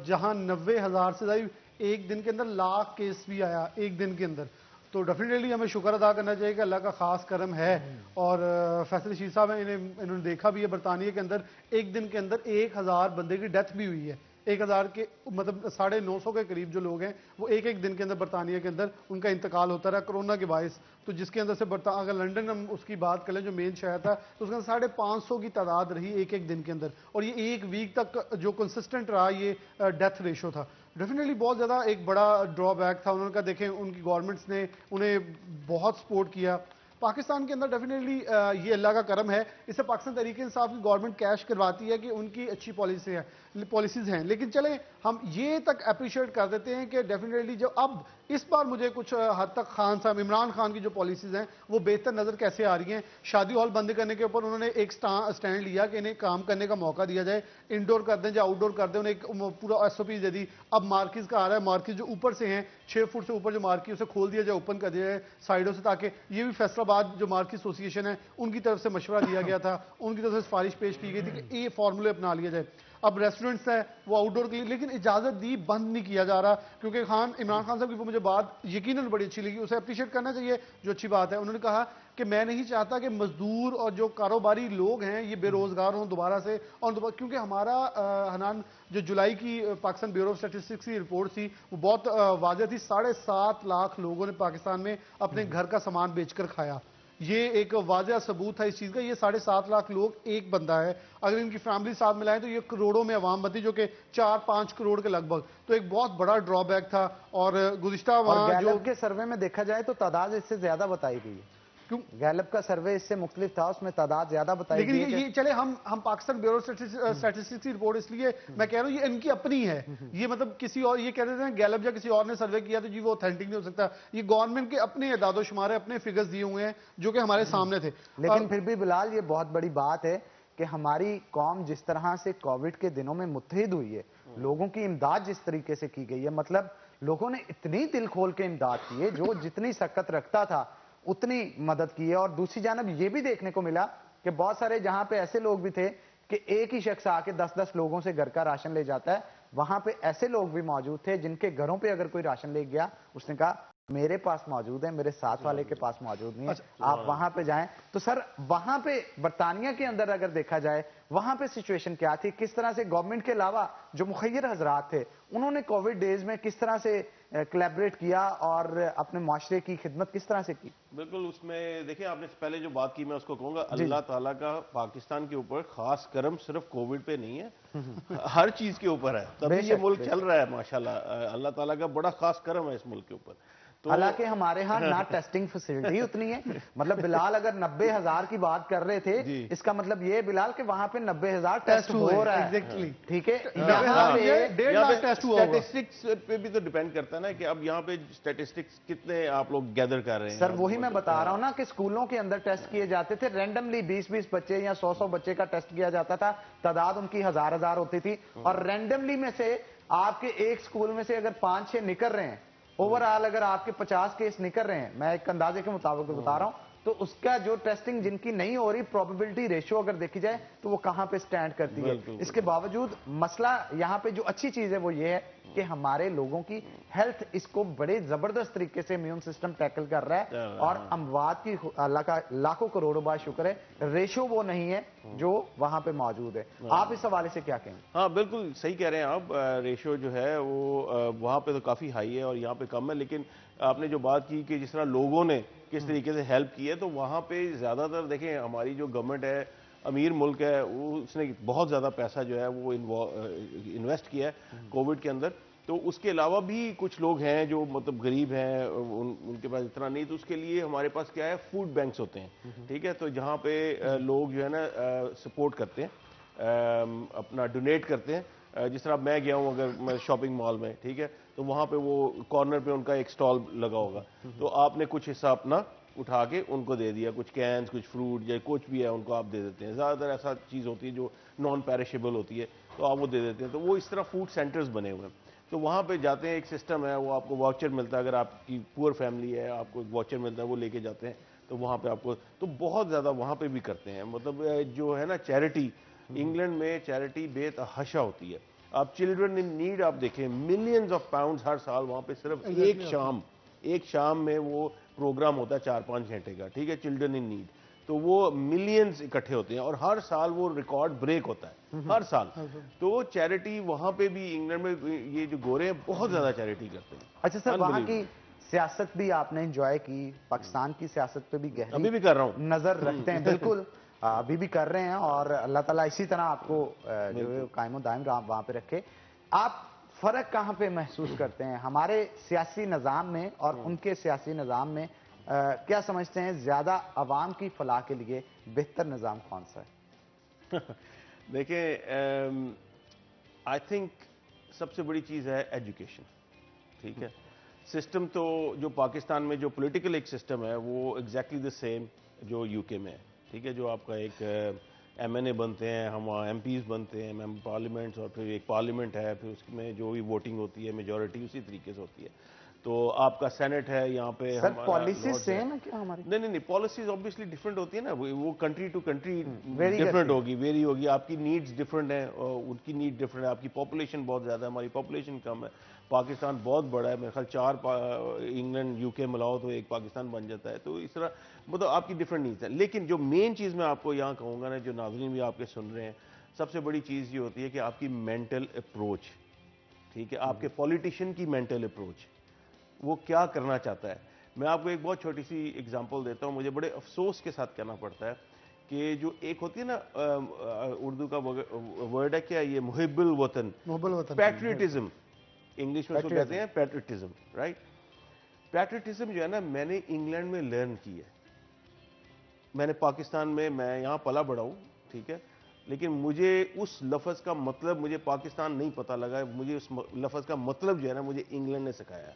जहां 90,000 से ज़्यादा एक दिन के अंदर लाख केस भी आया एक दिन के अंदर। तो डेफिनेटली हमें शुक्र अदा करना चाहिए कि अल्लाह का खास करम है। और फैसल रशीद साहब इन्होंने देखा भी है बरतानिया के अंदर एक दिन के अंदर 1,000 बंदे की डेथ भी हुई है। 1,000 के मतलब 950 के करीब जो लोग हैं वो एक एक दिन के अंदर बरतानिया के अंदर उनका इंतकाल होता रहा कोरोना के बायस। तो जिसके अंदर से अगर लंदन हम उसकी बात करें जो मेन शहर था तो उसके अंदर 550 की तादाद रही एक एक दिन के अंदर। और ये एक वीक तक जो कंसिस्टेंट रहा ये डेथ रेशो था। डेफिनेटली बहुत ज़्यादा एक बड़ा ड्रॉबैक था। उन्होंने कहा देखें उनकी गवर्नमेंट्स ने उन्हें बहुत सपोर्ट किया। पाकिस्तान के अंदर डेफिनेटली ये अल्लाह का करम है, इससे पाकिस्तान तहरीक इंसाफ की गवर्नमेंट कैश करवाती है कि उनकी अच्छी पॉलिसीज हैं। लेकिन चलें हम ये तक अप्रिशिएट कर देते हैं कि डेफिनेटली जो अब इस बार मुझे कुछ हद तक खान साहब इमरान खान की जो पॉलिसीज हैं वो बेहतर नजर कैसे आ रही हैं। शादी हॉल बंद करने के ऊपर उन्होंने एक स्टैंड लिया कि इन्हें काम करने का मौका दिया जाए, इंडोर कर दें या आउटडोर कर दें। उन्हें एक पूरा SOP दे दी। अब मार्किज का आ रहा है, मार्किज जो ऊपर से हैं 6 फुट से ऊपर जो मार्किज उसे खोल दिया जाए, ओपन कर दिया जाए साइडों से, ताकि ये भी फैसलाबाद जो मार्किज एसोसिएशन है उनकी तरफ से मशवरा दिया गया था, उनकी तरफ से सिफारिश पेश की गई थी कि ये फॉर्मूले अपना लिया जाए। अब रेस्टोरेंट्स है वो आउटडोर के लिए, लेकिन इजाजत दी बंद नहीं किया जा रहा, क्योंकि इमरान खान साहब की मुझे बात यकीनन बड़ी अच्छी लगी, उसे अप्रिशिएट करना चाहिए जो अच्छी बात है। उन्होंने कहा कि मैं नहीं चाहता कि मजदूर और जो कारोबारी लोग हैं ये बेरोजगार हों दोबारा से। और क्योंकि हमारा हनान जो जुलाई की पाकिस्तान ब्यूरो ऑफ स्टैटिस्टिक्स की रिपोर्ट थी वो बहुत वाज़ेह थी। 7.5 लाख लोगों ने पाकिस्तान में अपने घर का सामान बेचकर खाया। ये एक वाज़ेह सबूत था इस चीज़ का। ये 7.5 लाख लोग एक बंदा है, अगर इनकी फैमिली साथ मिलाएं तो ये करोड़ों में अवाम बनती, जो कि 4-5 करोड़ के लगभग। तो एक बहुत बड़ा ड्रॉबैक था। और गुज़िश्ता गैलप के सर्वे में देखा जाए तो तादाद इससे ज्यादा बताई गई है। क्यों गैलप का सर्वे इससे मुख्तलिफ था, उसमें तादाद ज्यादा बताई गई है। लेकिन ये चले हम पाकिस्तान ब्यूरो स्टैटिस्टिक्स की रिपोर्ट इसलिए मैं कह रहा हूँ ये इनकी अपनी है। ये मतलब किसी और ये कह रहे थे गैलप या किसी और ने सर्वे किया तो जी वो ऑथेंटिक नहीं हो सकता। ये गवर्नमेंट के अपने इदादो शुमार है, अपने फिगर्स दिए हुए हैं जो कि हमारे सामने थे। लेकिन फिर भी बिलाल ये बहुत बड़ी बात है कि हमारी कौम जिस तरह से कोविड के दिनों में मुत्तहिद हुई है, लोगों की इमदाद जिस तरीके से की गई है, मतलब लोगों ने इतनी दिल खोल के इमदाद की है, जो जितनी सकत रखता था उतनी मदद की है। और दूसरी जानब ये भी देखने को मिला कि बहुत सारे जहां पे ऐसे लोग भी थे कि एक ही शख्स आके 10-10 लोगों से घर का राशन ले जाता है, वहां पे ऐसे लोग भी मौजूद थे जिनके घरों पे अगर कोई राशन ले गया उसने कहा मेरे पास मौजूद है, मेरे साथ वाले के पास मौजूद नहीं है, आप वहां पे जाएं। तो सर वहां पे बरतानिया के अंदर अगर देखा जाए वहां पे सिचुएशन क्या थी, किस तरह से गवर्नमेंट के अलावा जो मुखय्यर हजरात थे उन्होंने कोविड डेज में किस तरह से कोलैबोरेट किया और अपने माशरे की खिदमत किस तरह से की? बिल्कुल, उसमें देखिए आपने पहले जो बात की मैं उसको कहूंगा, अल्लाह ताला का पाकिस्तान के ऊपर खास करम सिर्फ कोविड पे नहीं है, हर चीज के ऊपर है, तभी ये मुल्क चल रहा है माशाल्लाह। अल्लाह ताला का बड़ा खास करम है इस मुल्क के ऊपर। तो हालांकि हमारे यहाँ ना टेस्टिंग फैसिलिटी उतनी है, मतलब बिलाल अगर 90,000 की बात कर रहे थे इसका मतलब ये बिलाल के वहां पे 90,000 टेस्ट हो रहा है। एग्जैक्टली ठीक है, स्टैटिस्टिक्स पे भी तो डिपेंड करता है ना कि अब यहाँ पे स्टैटिस्टिक्स कितने आप लोग गैदर कर रहे हैं। सर वही मैं बता रहा हूँ ना कि स्कूलों के अंदर टेस्ट किए जाते थे, रैंडमली 20-20 बच्चे या 100-100 बच्चे का टेस्ट किया जाता था, तादाद उनकी 1000-1000 होती थी। और रैंडमली में से आपके एक स्कूल में से अगर 5-6 निकल रहे हैं, ओवरऑल अगर आपके 50 केस निकल रहे हैं, मैं एक अंदाजे के मुताबिक बता रहा हूं, तो उसका जो टेस्टिंग जिनकी नहीं हो रही प्रोबेबिलिटी रेशियो अगर देखी जाए तो वो कहां पे स्टैंड करती है। इसके बावजूद मसला यहाँ पे जो अच्छी चीज है वो ये है कि हमारे लोगों की हेल्थ इसको बड़े जबरदस्त तरीके से इम्यून सिस्टम टैकल कर रहा है। और अमवात की अल्लाह का लाखों करोड़ों बार शुक्र है, रेशियो वो नहीं है जो वहां पे मौजूद है। आप इस हवाले से क्या कहेंगे? हाँ बिल्कुल सही कह रहे हैं आप, रेशियो जो है वो वहाँ पे तो काफ़ी हाई है और यहाँ पे कम है। लेकिन आपने जो बात की कि जिस तरह लोगों ने किस तरीके से हेल्प की है, तो वहाँ पे ज़्यादातर देखें हमारी जो गवर्नमेंट है, अमीर मुल्क है, वो उसने बहुत ज़्यादा पैसा जो है वो इन्वेस्ट किया है कोविड के अंदर। तो उसके अलावा भी कुछ लोग हैं जो मतलब गरीब हैं, उनके पास इतना नहीं, तो उसके लिए हमारे पास क्या है, फूड बैंक्स होते हैं। ठीक है, तो जहाँ पे लोग जो है ना सपोर्ट करते हैं, अपना डोनेट करते हैं। जिस तरह मैं गया हूँ अगर मैं शॉपिंग मॉल में, ठीक है, तो वहाँ पे वो कॉर्नर पे उनका एक स्टॉल लगा होगा, तो आपने कुछ हिस्सा अपना उठा के उनको दे दिया, कुछ कैंस, कुछ फ्रूट या कुछ भी है उनको आप दे देते हैं। ज़्यादातर ऐसा चीज़ होती है जो नॉन पेरिशेबल होती है, तो आप वो दे देते हैं। तो वो इस तरह फूड सेंटर्स बने हुए हैं, तो वहाँ पे जाते हैं, एक सिस्टम है, वो आपको वाउचर मिलता है, अगर आपकी पुअर फैमिली है आपको एक वाउचर मिलता है, वो लेके जाते हैं, तो वहाँ पे आपको तो बहुत ज़्यादा वहाँ पे भी करते हैं। मतलब जो है ना चैरिटी इंग्लैंड में चैरिटी बेतहाशा होती है। आप चिल्ड्रन इन नीड आप देखें, मिलियंस ऑफ पाउंड्स हर साल वहां पे सिर्फ एक शाम में वो प्रोग्राम होता है 4-5 घंटे का, ठीक है, चिल्ड्रन इन नीड। तो वो मिलियंस इकट्ठे होते हैं और हर साल वो रिकॉर्ड ब्रेक होता है, हर साल। तो चैरिटी वहां पे भी इंग्लैंड में ये जो गोरे हैं बहुत ज्यादा चैरिटी करते हैं। अच्छा सर, वहाँ की सियासत भी आपने एंजॉय की, पाकिस्तान की सियासत पे भी गहरी अभी भी कर रहा हूँ, नजर रखते हैं? बिल्कुल, अभी भी कर रहे हैं और अल्लाह ताला इसी तरह आपको जो है कायमो दायम वहां पे रखे। आप फर्क कहां पे महसूस करते हैं हमारे सियासी निज़ाम में और उनके सियासी निज़ाम में? क्या समझते हैं ज्यादा अवाम की फलाह के लिए बेहतर निज़ाम कौन सा है? देखिए, आई थिंक सबसे बड़ी चीज है एजुकेशन, ठीक है। सिस्टम तो जो पाकिस्तान में जो पॉलिटिकल एक सिस्टम है वो एग्जैक्टली द सेम जो यूके में है, ठीक है। जो आपका एक एमएनए बनते हैं, हम एमपीज बनते हैं, मेंबर पार्लियामेंट्स, और फिर एक पार्लियामेंट है, फिर उसमें जो भी वोटिंग होती है मेजॉरिटी उसी तरीके से होती है। तो आपका सेनेट है यहाँ पे। सर पॉलिसी सेम है क्या हमारी? नहीं, पॉलिसीज ऑब्वियसली डिफरेंट होती है ना, वो कंट्री टू कंट्री डिफरेंट होगी, वेरी होगी। आपकी नीड्स डिफरेंट है और उनकी नीड डिफरेंट है। आपकी पॉपुलेशन बहुत ज्यादा है, हमारी पॉपुलेशन कम है। पाकिस्तान बहुत बड़ा है, मेरे ख्याल 4 इंग्लैंड यूके मिलाओ तो एक पाकिस्तान बन जाता है। तो इस तरह मतलब आपकी डिफरेंट नीड्स है। लेकिन जो मेन चीज मैं आपको यहाँ कहूँगा ना, जो नाज़रीन भी आपके सुन रहे हैं, सबसे बड़ी चीज ये होती है कि आपकी मेंटल अप्रोच, ठीक है, आपके पॉलिटिशियन की मेंटल अप्रोच, वो क्या करना चाहता है। मैं आपको एक बहुत छोटी सी एग्जांपल देता हूं, मुझे बड़े अफसोस के साथ कहना पड़ता है कि जो एक होती है ना उर्दू का वर्ड है क्या ये, मुहिब्बुल वतन, पैट्रियटिज्म, इंग्लिश में उसको कहते हैं पैट्रियटिज्म, राइट। पैट्रियटिज्म जो है ना, मैंने इंग्लैंड में लर्न की है। मैंने पाकिस्तान में, मैं यहाँ पला बड़ा हूँ, ठीक है, लेकिन मुझे उस लफ्ज़ का मतलब, मुझे पाकिस्तान नहीं पता लगा, मुझे उस लफ्ज़ का मतलब जो है ना मुझे इंग्लैंड ने सिखाया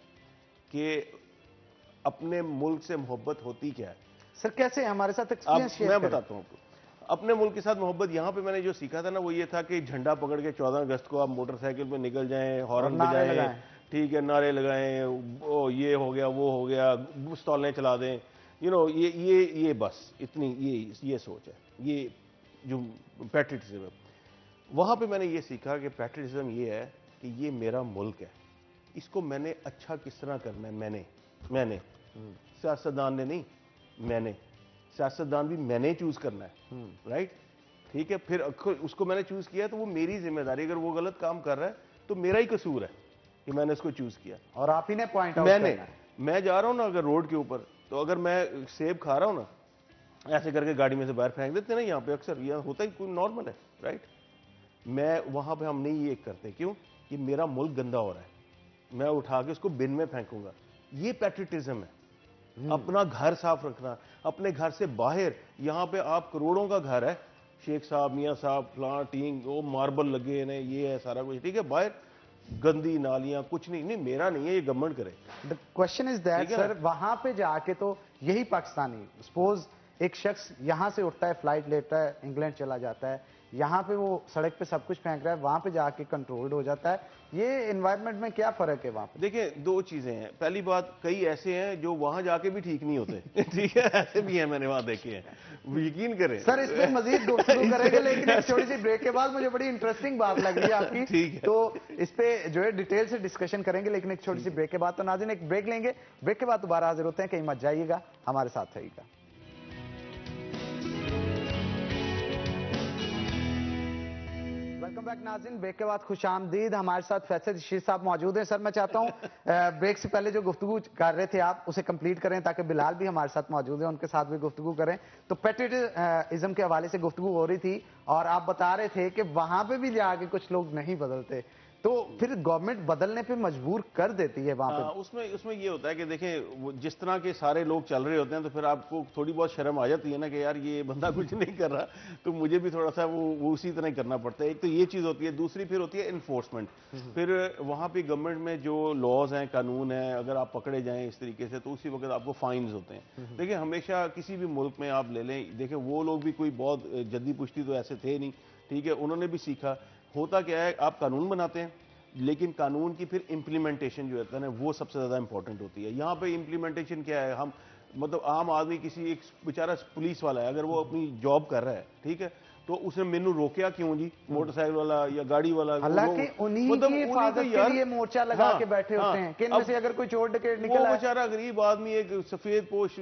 कि अपने मुल्क से मोहब्बत होती क्या है। सर कैसे हमारे साथ एक्सपीरियंस शेयर मैं करें? बताता हूँ आपको अपने मुल्क के साथ मोहब्बत। यहाँ पे मैंने जो सीखा था ना वो ये था कि झंडा पकड़ के 14 अगस्त को आप मोटरसाइकिल पे निकल जाएं, हॉर्न बजाएं, ठीक है, नारे लगाएं, ओ ये हो गया वो हो गया, पिस्तौलें चला दें, यू नो, ये बस इतनी ये सोच है, ये जो पैट्रियटिज्म है। वहाँ पे मैंने ये सीखा कि पैट्रियटिज्म ये है कि ये मेरा मुल्क है, इसको मैंने अच्छा किस तरह करना है। मैंने सियासतदान ने नहीं, मैंने सियासतदान भी मैंने चूज करना है, राइट, ठीक है। फिर उसको मैंने चूज किया तो वो मेरी जिम्मेदारी, अगर वो गलत काम कर रहा है तो मेरा ही कसूर है कि मैंने उसको चूज किया। और आप ही ने पॉइंट आउट करना है। मैं जा रहा हूं ना अगर रोड के ऊपर, तो अगर मैं सेब खा रहा हूं ना, ऐसे करके गाड़ी में से बाहर फेंक देते हैं ना, यहाँ पे अक्सर यह होता ही कोई नॉर्मल है, राइट। मैं वहां पे हम नहीं ये करते, क्यों कि मेरा मुल्क गंदा हो रहा है, मैं उठा के उसको बिन में फेंकूंगा। ये पैट्रियटिज्म है। अपना घर साफ रखना, अपने घर से बाहर, यहाँ पे आप करोड़ों का घर है, शेख साहब, मियाँ साहब, फलां टींग, वो मार्बल लगे हैं, ये है सारा कुछ, ठीक है, बाहर गंदी नालियां, कुछ नहीं, मेरा नहीं है, ये गवर्नमेंट करे। The question is that sir, वहां पे जाके तो यही पाकिस्तानी, सपोज एक शख्स यहां से उठता है, फ्लाइट लेता है, इंग्लैंड चला जाता है, यहाँ पे वो सड़क पे सब कुछ फेंक रहा है, वहां पे जाके कंट्रोल्ड हो जाता है। ये एनवायरनमेंट में क्या फर्क है वहां पे? देखिए, 2 चीजें हैं। पहली बात, कई ऐसे हैं जो वहां जाके भी ठीक नहीं होते ठीक है, ऐसे भी हैं, मैंने वहां देखे हैं, यकीन करें। सर इस पे मजीद गुफ्तगू करेंगे, लेकिन एक छोटी सी ब्रेक के बाद मुझे बड़ी इंटरेस्टिंग बात लग रही है आपकी, ठीक है। तो इस पे जो है डिटेल से डिस्कशन करेंगे, लेकिन एक छोटी सी ब्रेक के बाद। तो नाज़रीन एक ब्रेक लेंगे, ब्रेक के बाद दोबारा हाजिर होते हैं, कहीं मत जाइएगा, हमारे साथ रहिएगा। वेलकम बैक नाज़रीन, ब्रेक के बाद खुश आमदीद। हमारे साथ फैसल रशीद साहब मौजूद हैं। सर मैं चाहता हूं ब्रेक से पहले जो गुफ्तगू कर रहे थे आप उसे कंप्लीट करें, ताकि बिलाल भी हमारे साथ मौजूद है, उनके साथ भी गुफ्तगू करें। तो पैट्रियटिज्म के हवाले से गुफ्तगू हो रही थी और आप बता रहे थे कि वहां पे भी जाके कुछ लोग नहीं बदलते, तो फिर गवर्नमेंट बदलने पे मजबूर कर देती है वहां पे। उसमें ये होता है कि देखें, जिस तरह के सारे लोग चल रहे होते हैं तो फिर आपको थोड़ी बहुत शर्म आ जाती है ना कि यार ये बंदा कुछ नहीं कर रहा, तो मुझे भी थोड़ा सा वो उसी तरह ही करना पड़ता है। एक तो ये चीज होती है, दूसरी फिर होती है इन्फोर्समेंट। फिर वहां पे गवर्नमेंट में जो लॉज हैं, कानून है, अगर आप पकड़े जाएं इस तरीके से तो उसी वक्त आपको फाइन्स होते हैं। देखिए, हमेशा किसी भी मुल्क में आप ले लें, देखिए वो लोग भी कोई बहुत जद्दी पुश्ती तो ऐसे थे नहीं, ठीक है, उन्होंने भी सीखा। होता क्या है, आप कानून बनाते हैं, लेकिन कानून की फिर इम्प्लीमेंटेशन जो होता है ना, वो सबसे ज्यादा इंपॉर्टेंट होती है। यहाँ पे इम्प्लीमेंटेशन क्या है, हम मतलब आम आदमी, किसी एक बेचारा पुलिस वाला है, अगर वो अपनी जॉब कर रहा है, ठीक है, तो उसने मेनू रोकया क्यों जी, मोटरसाइकिल वाला या गाड़ी वाला? हालांकि उन्हीं की हिफाजत के लिए मोर्चा लगा के बैठे होते हैं कि इनमें से अगर कोई चोर डकैत निकल वो आए, बेचारा गरीब आदमी, एक सफेद पोश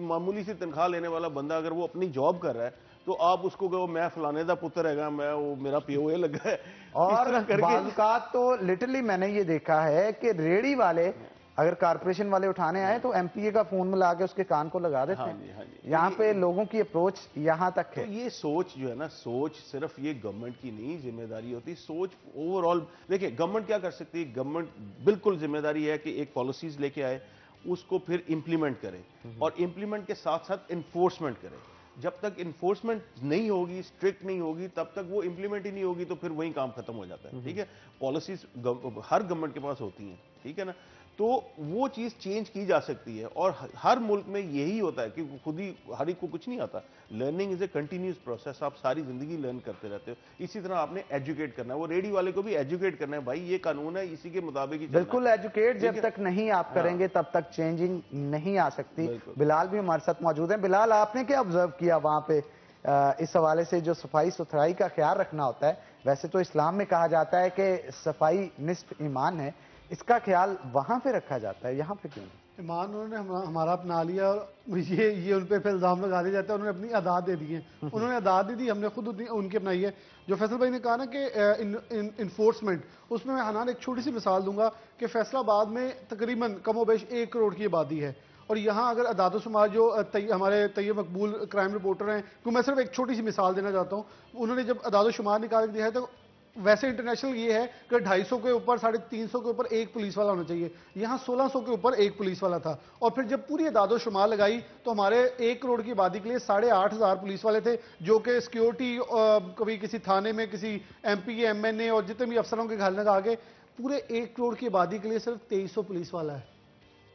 मामूली सी तनख्वाह लेने वाला बंदा, अगर वो अपनी जॉब कर रहा है तो आप उसको कहो मैं फलाने दा पुत्र हैगा, मैं वो मेरा पीओए लगा है, और बाज़ तो लिटरली मैंने ये देखा है कि रेडी वाले अगर कारपोरेशन वाले उठाने आए तो एमपीए का फोन मिला के उसके कान को लगा देते हैं। हाँ जी। यहाँ पे लोगों की अप्रोच यहाँ तक तो है। ये सोच जो है ना, सोच सिर्फ ये गवर्नमेंट की नहीं जिम्मेदारी होती, सोच ओवरऑल। देखिए गवर्नमेंट क्या कर सकती है, गवर्नमेंट बिल्कुल जिम्मेदारी है कि एक पॉलिसीज लेके आए, उसको फिर इंप्लीमेंट करे और इंप्लीमेंट के साथ साथ इन्फोर्समेंट करे। जब तक इन्फोर्समेंट नहीं होगी, स्ट्रिक्ट नहीं होगी, तब तक वो इंप्लीमेंट ही नहीं होगी, तो फिर वही काम खत्म हो जाता है। ठीक है, पॉलिसीज हर गवर्नमेंट के पास होती हैं, ठीक है ना, तो वो चीज चेंज की जा सकती है। और हर मुल्क में यही होता है कि खुद ही हर एक को कुछ नहीं आता। Learning is a continuous process, आप सारी जिंदगी लर्न करते रहते हो। इसी तरह आपने एजुकेट करना है, वो रेडी वाले को भी एजुकेट करना है, भाई ये कानून है, इसी के मुताबिक ही चलना है। बिल्कुल, एजुकेट जब तक नहीं आप करेंगे तब तक चेंजिंग नहीं आ सकती। बिलाल भी हमारे साथ मौजूद है। बिलाल, आपने क्या ऑब्जर्व किया वहां पे इस हवाले से, जो सफाई सुथराई का ख्याल रखना होता है? वैसे तो इस्लाम में कहा जाता है कि सफाई निस्फ ईमान है, इसका ख्याल वहां पे रखा जाता है, यहाँ पे क्यों? ईमान उन्होंने हमारा अपना लिया और ये उन पे फिर इल्जाम लगा दिया जाता है उन्होंने अपनी अदाद दे दी है। उन्होंने अदाद दे दी, हमने खुद उनकी अपनाई है। जो फैसल भाई ने कहा ना कि इन्फोर्समेंट, उसमें मैं हनान एक छोटी सी मिसाल दूंगा कि फैसलाबाद में तकरीबन कमोबेश 1 करोड़ की आबादी है और यहाँ अगर अदाद शुमार जो हमारे तैयब मकबूल क्राइम रिपोर्टर हैं, तो मैं सिर्फ एक छोटी सी मिसाल देना चाहता हूँ। उन्होंने जब अदाद शुमार निकाल दिया है तो वैसे इंटरनेशनल ये है कि 250 के ऊपर 350 के ऊपर एक पुलिस वाला होना चाहिए, यहाँ 1600 के ऊपर एक पुलिस वाला था। और फिर जब पूरी अदाद शुमार लगाई तो हमारे 1 करोड़ की आबादी के लिए 8500 पुलिस वाले थे, जो कि सिक्योरिटी कभी किसी थाने में, किसी एमपी एमएनए और जितने भी अफसरों के घर लगा के पूरे 1 करोड़ की आबादी के लिए सिर्फ 2300 पुलिस वाला है,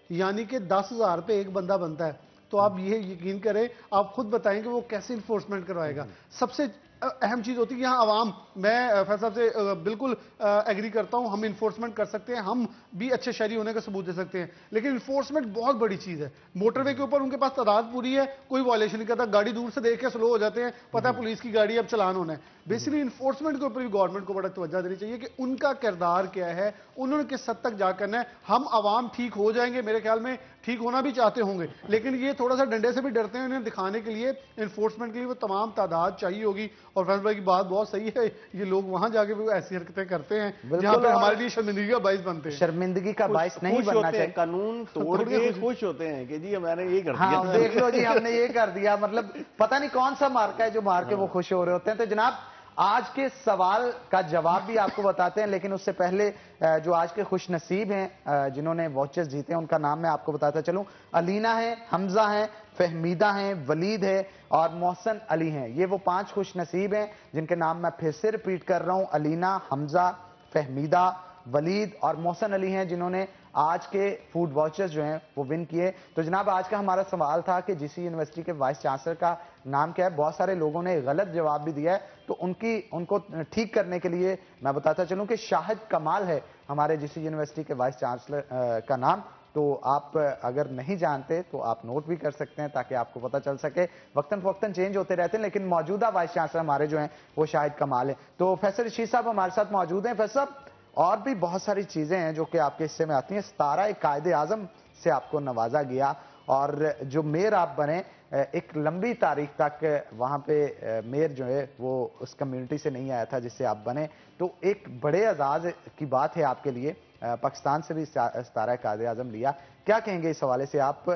यानी कि 10,000 पे एक बंदा बनता है। तो आप ये यकीन करें, आप खुद बताएं कि वो कैसे इन्फोर्समेंट करवाएगा। सबसे अहम चीज होती है यहाँ आवाम। मैं फैसल साहब से बिल्कुल एग्री करता हूँ, हम इन्फोर्समेंट कर सकते हैं, हम भी अच्छे शहरी होने का सबूत दे सकते हैं, लेकिन इन्फोर्समेंट बहुत बड़ी चीज है। मोटरवे के ऊपर उनके पास तादाद पूरी है, कोई वायलेशन नहीं करता, गाड़ी दूर से देख के स्लो हो जाते हैं, पता है पुलिस की गाड़ी अब चलान होना है। बेसिकली इन्फोर्समेंट के ऊपर भी गवर्नमेंट को बड़ा तवज्जो देनी चाहिए कि उनका किरदार क्या है, उन्होंने किस हद तक जा करना है। हम आवाम ठीक हो जाएंगे, मेरे ख्याल में ठीक होना भी चाहते होंगे, लेकिन ये थोड़ा सा डंडे से भी डरते हैं। उन्हें दिखाने के लिए, इन्फोर्समेंट के लिए वो तमाम तादाद चाहिए होगी। और फैसल भाई की बात बहुत सही है, ये लोग वहां जाके भी ऐसी हरकतें करते हैं जहां पे हमारे लिए शर्मिंदगी का बाइस बनते हैं। शर्मिंदगी का बाइस नहीं बनना चाहिए। कानून तोड़ के खुश होते हैं कि जी मैंने ये कर दिया। हाँ, देख लो जी, हमने ये कर दिया, मतलब पता नहीं कौन सा मार्का है जो मार के वो खुश हो रहे होते हैं। तो जनाब, आज के सवाल का जवाब भी आपको बताते हैं, लेकिन उससे पहले जो आज के खुश नसीब हैं जिन्होंने वॉचेस जीते हैं, उनका नाम मैं आपको बताता चलूं। अलीना है, हमजा है, फहमीदा है, वलीद है और मोहसन अली हैं। ये वो 5 खुश नसीब हैं जिनके नाम मैं फिर से रिपीट कर रहा हूं। अलीना, हमजा, फहमीदा, वलीद और मोहसन अली हैं जिन्होंने आज के फूड वॉचर्स जो हैं वो विन किए। तो जनाब, आज का हमारा सवाल था कि जीसी यूनिवर्सिटी के वाइस चांसलर का नाम क्या है। बहुत सारे लोगों ने गलत जवाब भी दिया है, तो उनको ठीक करने के लिए मैं बताता चलूं कि शाहिद कमाल है हमारे जीसी यूनिवर्सिटी के वाइस चांसलर का नाम। तो आप अगर नहीं जानते तो आप नोट भी कर सकते हैं ताकि आपको पता चल सके। वक्तन फवक्तन चेंज होते रहते हैं, लेकिन मौजूदा वाइस चांसलर हमारे जो हैं वो शाहिद कमाल है। तो फैसल रशीद साहब हमारे साथ मौजूद हैं। फैसल साहब, और भी बहुत सारी चीजें हैं जो कि आपके हिस्से में आती हैं। 17 कायदे आजम से आपको नवाजा गया और जो मेयर आप बने, एक लंबी तारीख तक वहां पे मेयर जो है वो उस कम्युनिटी से नहीं आया था जिससे आप बने, तो एक बड़े एजाज की बात है आपके लिए। पाकिस्तान से भी 17 कायदे आजम लिया, क्या कहेंगे इस हवाले से? आप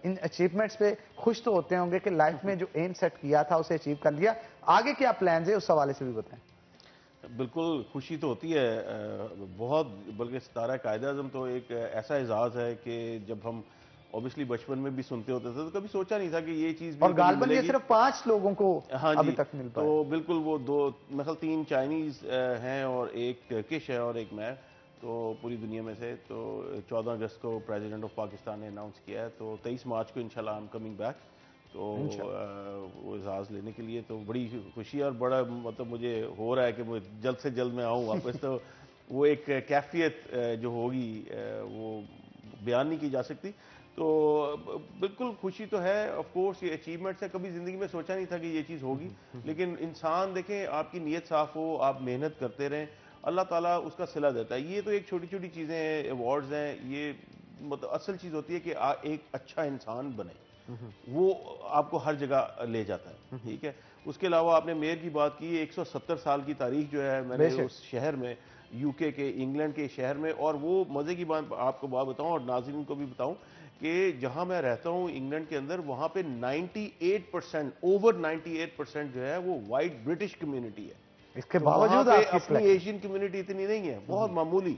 इन अचीवमेंट्स पे खुश तो होते होंगे कि लाइफ में जो एम सेट किया था उसे अचीव कर लिया, आगे क्या प्लान है उस हवाले से भी बताएं। बिल्कुल खुशी तो होती है बहुत, बल्कि 17 कायदे आज़म तो एक ऐसा एजाज है कि जब हम ऑब्वियसली बचपन में भी सुनते होते थे तो कभी सोचा नहीं था कि ये चीज भी और गालबन ये सिर्फ 5 लोगों को अभी तक मिल पाया। तो बिल्कुल वो 2 मतलब 3 चाइनीज हैं और एक टर्किश है और एक मैं, तो पूरी दुनिया में से। तो 14 अगस्त को प्रेसिडेंट ऑफ पाकिस्तान ने अनाउंस किया है, तो 23 मार्च को इंशाल्लाह आई एम कमिंग बैक, तो वो एजाज लेने के लिए। तो बड़ी खुशी और बड़ा मतलब मुझे हो रहा है कि वो जल्द से जल्द मैं आऊँ वापस। तो वो एक कैफियत जो होगी वो बयान नहीं की जा सकती। तो बिल्कुल खुशी तो है, ऑफ कोर्स ये अचीवमेंट्स है, कभी जिंदगी में सोचा नहीं था कि ये चीज़ होगी, लेकिन इंसान देखें, आपकी नीयत साफ हो, आप मेहनत करते रहें, अल्लाह ताला उसका सिला देता है। ये तो एक छोटी छोटी चीज़ें हैं, अवार्ड्स हैं, ये मतलब असल चीज़ होती है कि एक अच्छा इंसान बने, वो आपको हर जगह ले जाता है, ठीक है। उसके अलावा आपने मेयर की बात की, 170 साल की तारीख जो है मैंने उस शहर में, यूके के, इंग्लैंड के शहर में, और वो मज़े की बात आपको बात बताऊं और नाज़रीन को भी बताऊं कि जहां मैं रहता हूं इंग्लैंड के अंदर, वहां पे 98%, ओवर 98% जो है वो वाइट ब्रिटिश कम्युनिटी है। इसके तो बावजूद वहां पे आपकी अपनी एशियन कम्युनिटी इतनी नहीं है, बहुत मामूली,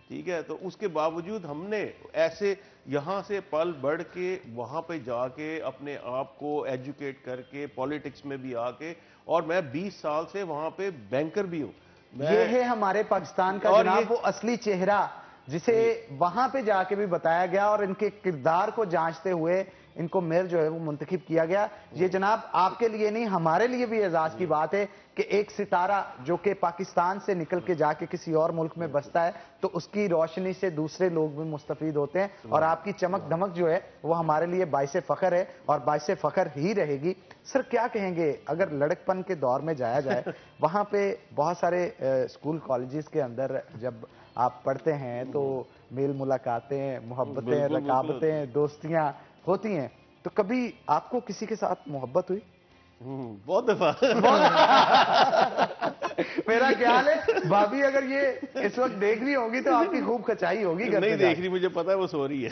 ठीक है। तो उसके बावजूद हमने ऐसे यहाँ से पल बढ़ के वहाँ पे जाके अपने आप को एजुकेट करके पॉलिटिक्स में भी आके, और मैं 20 साल से वहाँ पे बैंकर भी हूँ। ये है हमारे पाकिस्तान का और जनाब वो असली चेहरा, जिसे वहां पे जाके भी बताया गया और इनके किरदार को जांचते हुए इनको मेयर जो है वो मुंतखब किया गया। ये जनाब आपके लिए नहीं, हमारे लिए भी एजाज की बात है कि एक सितारा जो कि पाकिस्तान से निकल के जाके किसी और मुल्क में बसता है, तो उसकी रोशनी से दूसरे लोग भी मुस्तफीद होते हैं, और आपकी चमक धमक जो है वो हमारे लिए बाइसे फख्र है और बाइसे फख्र ही रहेगी। सर क्या कहेंगे, अगर लड़कपन के दौर में जाया जाए, वहां पे बहुत सारे स्कूल कॉलेजेस के अंदर जब आप पढ़ते हैं तो मेल मुलाकातें, मोहब्बतें, रकाबतें, दोस्तियां होती हैं, तो कभी आपको किसी के साथ मोहब्बत हुई? बहुत दफा। मेरा ख्याल है भाभी अगर ये इस वक्त देख रही होगी तो आपकी खूब खचाई होगी। नहीं देख रही, मुझे पता है वो सो रही है।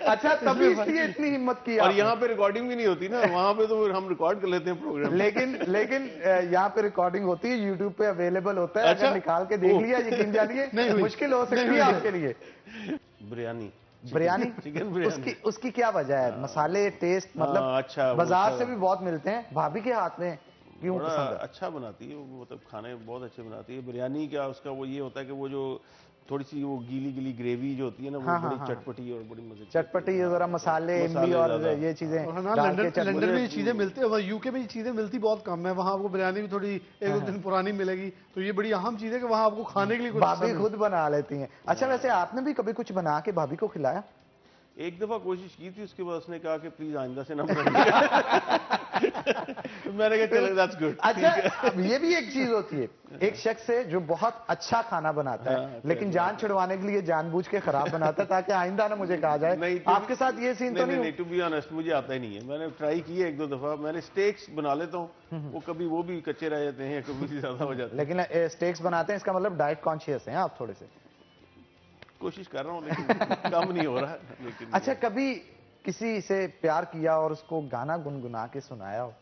अच्छा, तभी इसलिए इतनी हिम्मत की। और यहाँ पे रिकॉर्डिंग भी नहीं होती ना, वहां पे तो हम रिकॉर्ड कर लेते हैं प्रोग्राम। लेकिन यहाँ पे रिकॉर्डिंग होती है, यूट्यूब पे अवेलेबल होता है। अच्छा? अगर निकाल के देख लिया, यकीन जानिए मुश्किल हो सकती है आपके लिए। बिरयानी, बिरयानी, चिकन बिरयानी, उसकी क्या वजह है? मसाले, टेस्ट, मतलब अच्छा, बाजार से भी बहुत मिलते हैं, भाभी के हाथ में क्यों बड़ा पसंद है? अच्छा बनाती है वो, मतलब खाने बहुत अच्छे बनाती है। बिरयानी का उसका वो ये होता है कि वो जो थोड़ी सी वो गीली गीली ग्रेवी जो होती है ना, वो बड़ी चटपटी और बड़ी मजे की, चटपटी, जरा मसाले, इमली और ये चीजें। लंदन में ये चीजें मिलती है, यूके में ये चीजें मिलती बहुत कम है। वहाँ आपको बिरयानी भी थोड़ी एक दो दिन पुरानी मिलेगी, तो ये बड़ी अहम चीज है कि वहाँ आपको खाने के लिए कुछ भाभी खुद बना लेती हैं। अच्छा, वैसे आपने भी कभी कुछ बना के भाभी को खिलाया? एक दफा कोशिश की थी, उसके बाद उसने कहा कि प्लीज आइंदा से ना बनाइए। मैंने कहा चलो दैट्स गुड। अच्छा, अब ये भी एक चीज होती है, एक शख्स है जो बहुत अच्छा खाना बनाता है, लेकिन जान छुड़वाने के लिए जानबूझ के खराब बनाता है ताकि आइंदा ना मुझे कहा जाए। नहीं, आपके साथ ये सीन तो नहीं? टू बी ऑनेस्ट मुझे आता ही नहीं है। मैंने ट्राई किया एक दो दफा, मैंने स्टेक्स बना लेता हूँ, वो कभी वो भी कच्चे रह जाते हैं, कभी ज्यादा हो जाते हैं। लेकिन स्टेक्स बनाते हैं, इसका मतलब डाइट कॉन्शियस हैं आप थोड़े से? कोशिश कर रहा हूँ लेकिन कम नहीं हो रहा है, लेकिन। अच्छा, कभी किसी से प्यार किया और उसको गाना गुनगुना के सुनाया हो?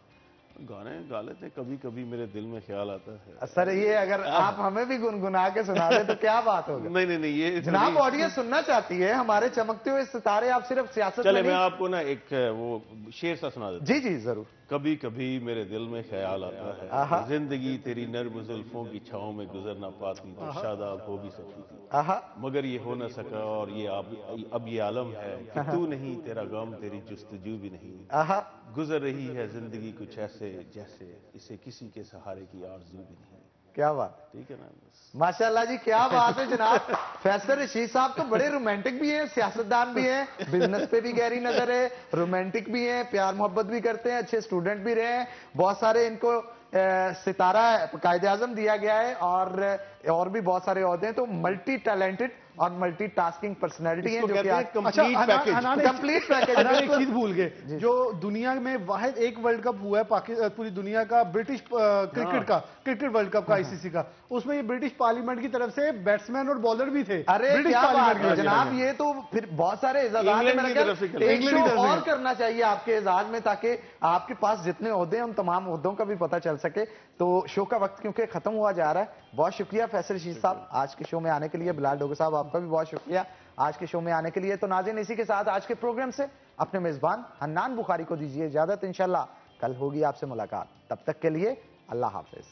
गाने गा लेते हैं, कभी कभी मेरे दिल में ख्याल आता है। सर ये अगर आप हमें भी गुनगुना के सुना दे तो क्या बात होगी? नहीं, ये जनाब ऑडियंस सुनना चाहती है, हमारे चमकते हुए सितारे आप सिर्फ सियासत चले में मैं नहीं। आपको ना एक वो शेर सा सुना देता जी जी जरूर। कभी कभी मेरे दिल में ख्याल आता है, जिंदगी तेरी नर्म जुल्फों की छांव में गुजर ना पाती तो शादाब हो भी सकती थी, मगर ये हो न सका और ये अब ये आलम है कि तू नहीं, तेरा गम, तेरी जुस्तजू भी नहीं, गुजर रही है जिंदगी कुछ ऐसे जैसे इसे किसी के सहारे की आरज़ू भी नहीं। क्या बात, ठीक है ना? माशाल्लाह जी, क्या बात है जनाब। फैसल रशीद साहब तो बड़े रोमांटिक भी हैं, सियासतदान भी हैं, बिजनेस पे भी गहरी नजर है, रोमांटिक भी हैं, प्यार मोहब्बत भी करते हैं, अच्छे स्टूडेंट भी रहे हैं, बहुत सारे इनको सितारा कायदे आजम दिया गया है और भी बहुत सारे औहदे हैं, तो मल्टी टैलेंटेड और मल्टी टास्किंग पर्सनैलिटी है जो कि आज कंप्लीट पैकेज। एक चीज भूल गए, जो दुनिया में वाहिद एक वर्ल्ड कप हुआ है पूरी दुनिया का, ब्रिटिश क्रिकेट वर्ल्ड कप का, आईसीसी का, उसमें ये ब्रिटिश पार्लियामेंट की तरफ से बैट्समैन और बॉलर भी थे। अरे ब्रिटिश क्या बात है पार्लियामेंट जनाब, ये तो फिर बहुत सारे एजाज़ात हैं। मेरे ख्याल एक शो और करना चाहिए आपके एजाज में, ताकि आपके पास जितने ओहदे हैं उन तमाम ओहदों का भी पता चल सके। तो शो का वक्त क्योंकि खत्म हुआ जा रहा है, बहुत शुक्रिया फैसल रशीद साहब आज के शो में आने के लिए। बिलाल डोगर साहब आपका भी बहुत शुक्रिया आज के शो में आने के लिए। तो नाज़रीन, इसी के साथ आज के प्रोग्राम से अपने मेजबान हन्नान बुखारी को दीजिए इजाजत। इंशाल्लाह कल होगी आपसे मुलाकात, तब तक के लिए अल्लाह हाफिज।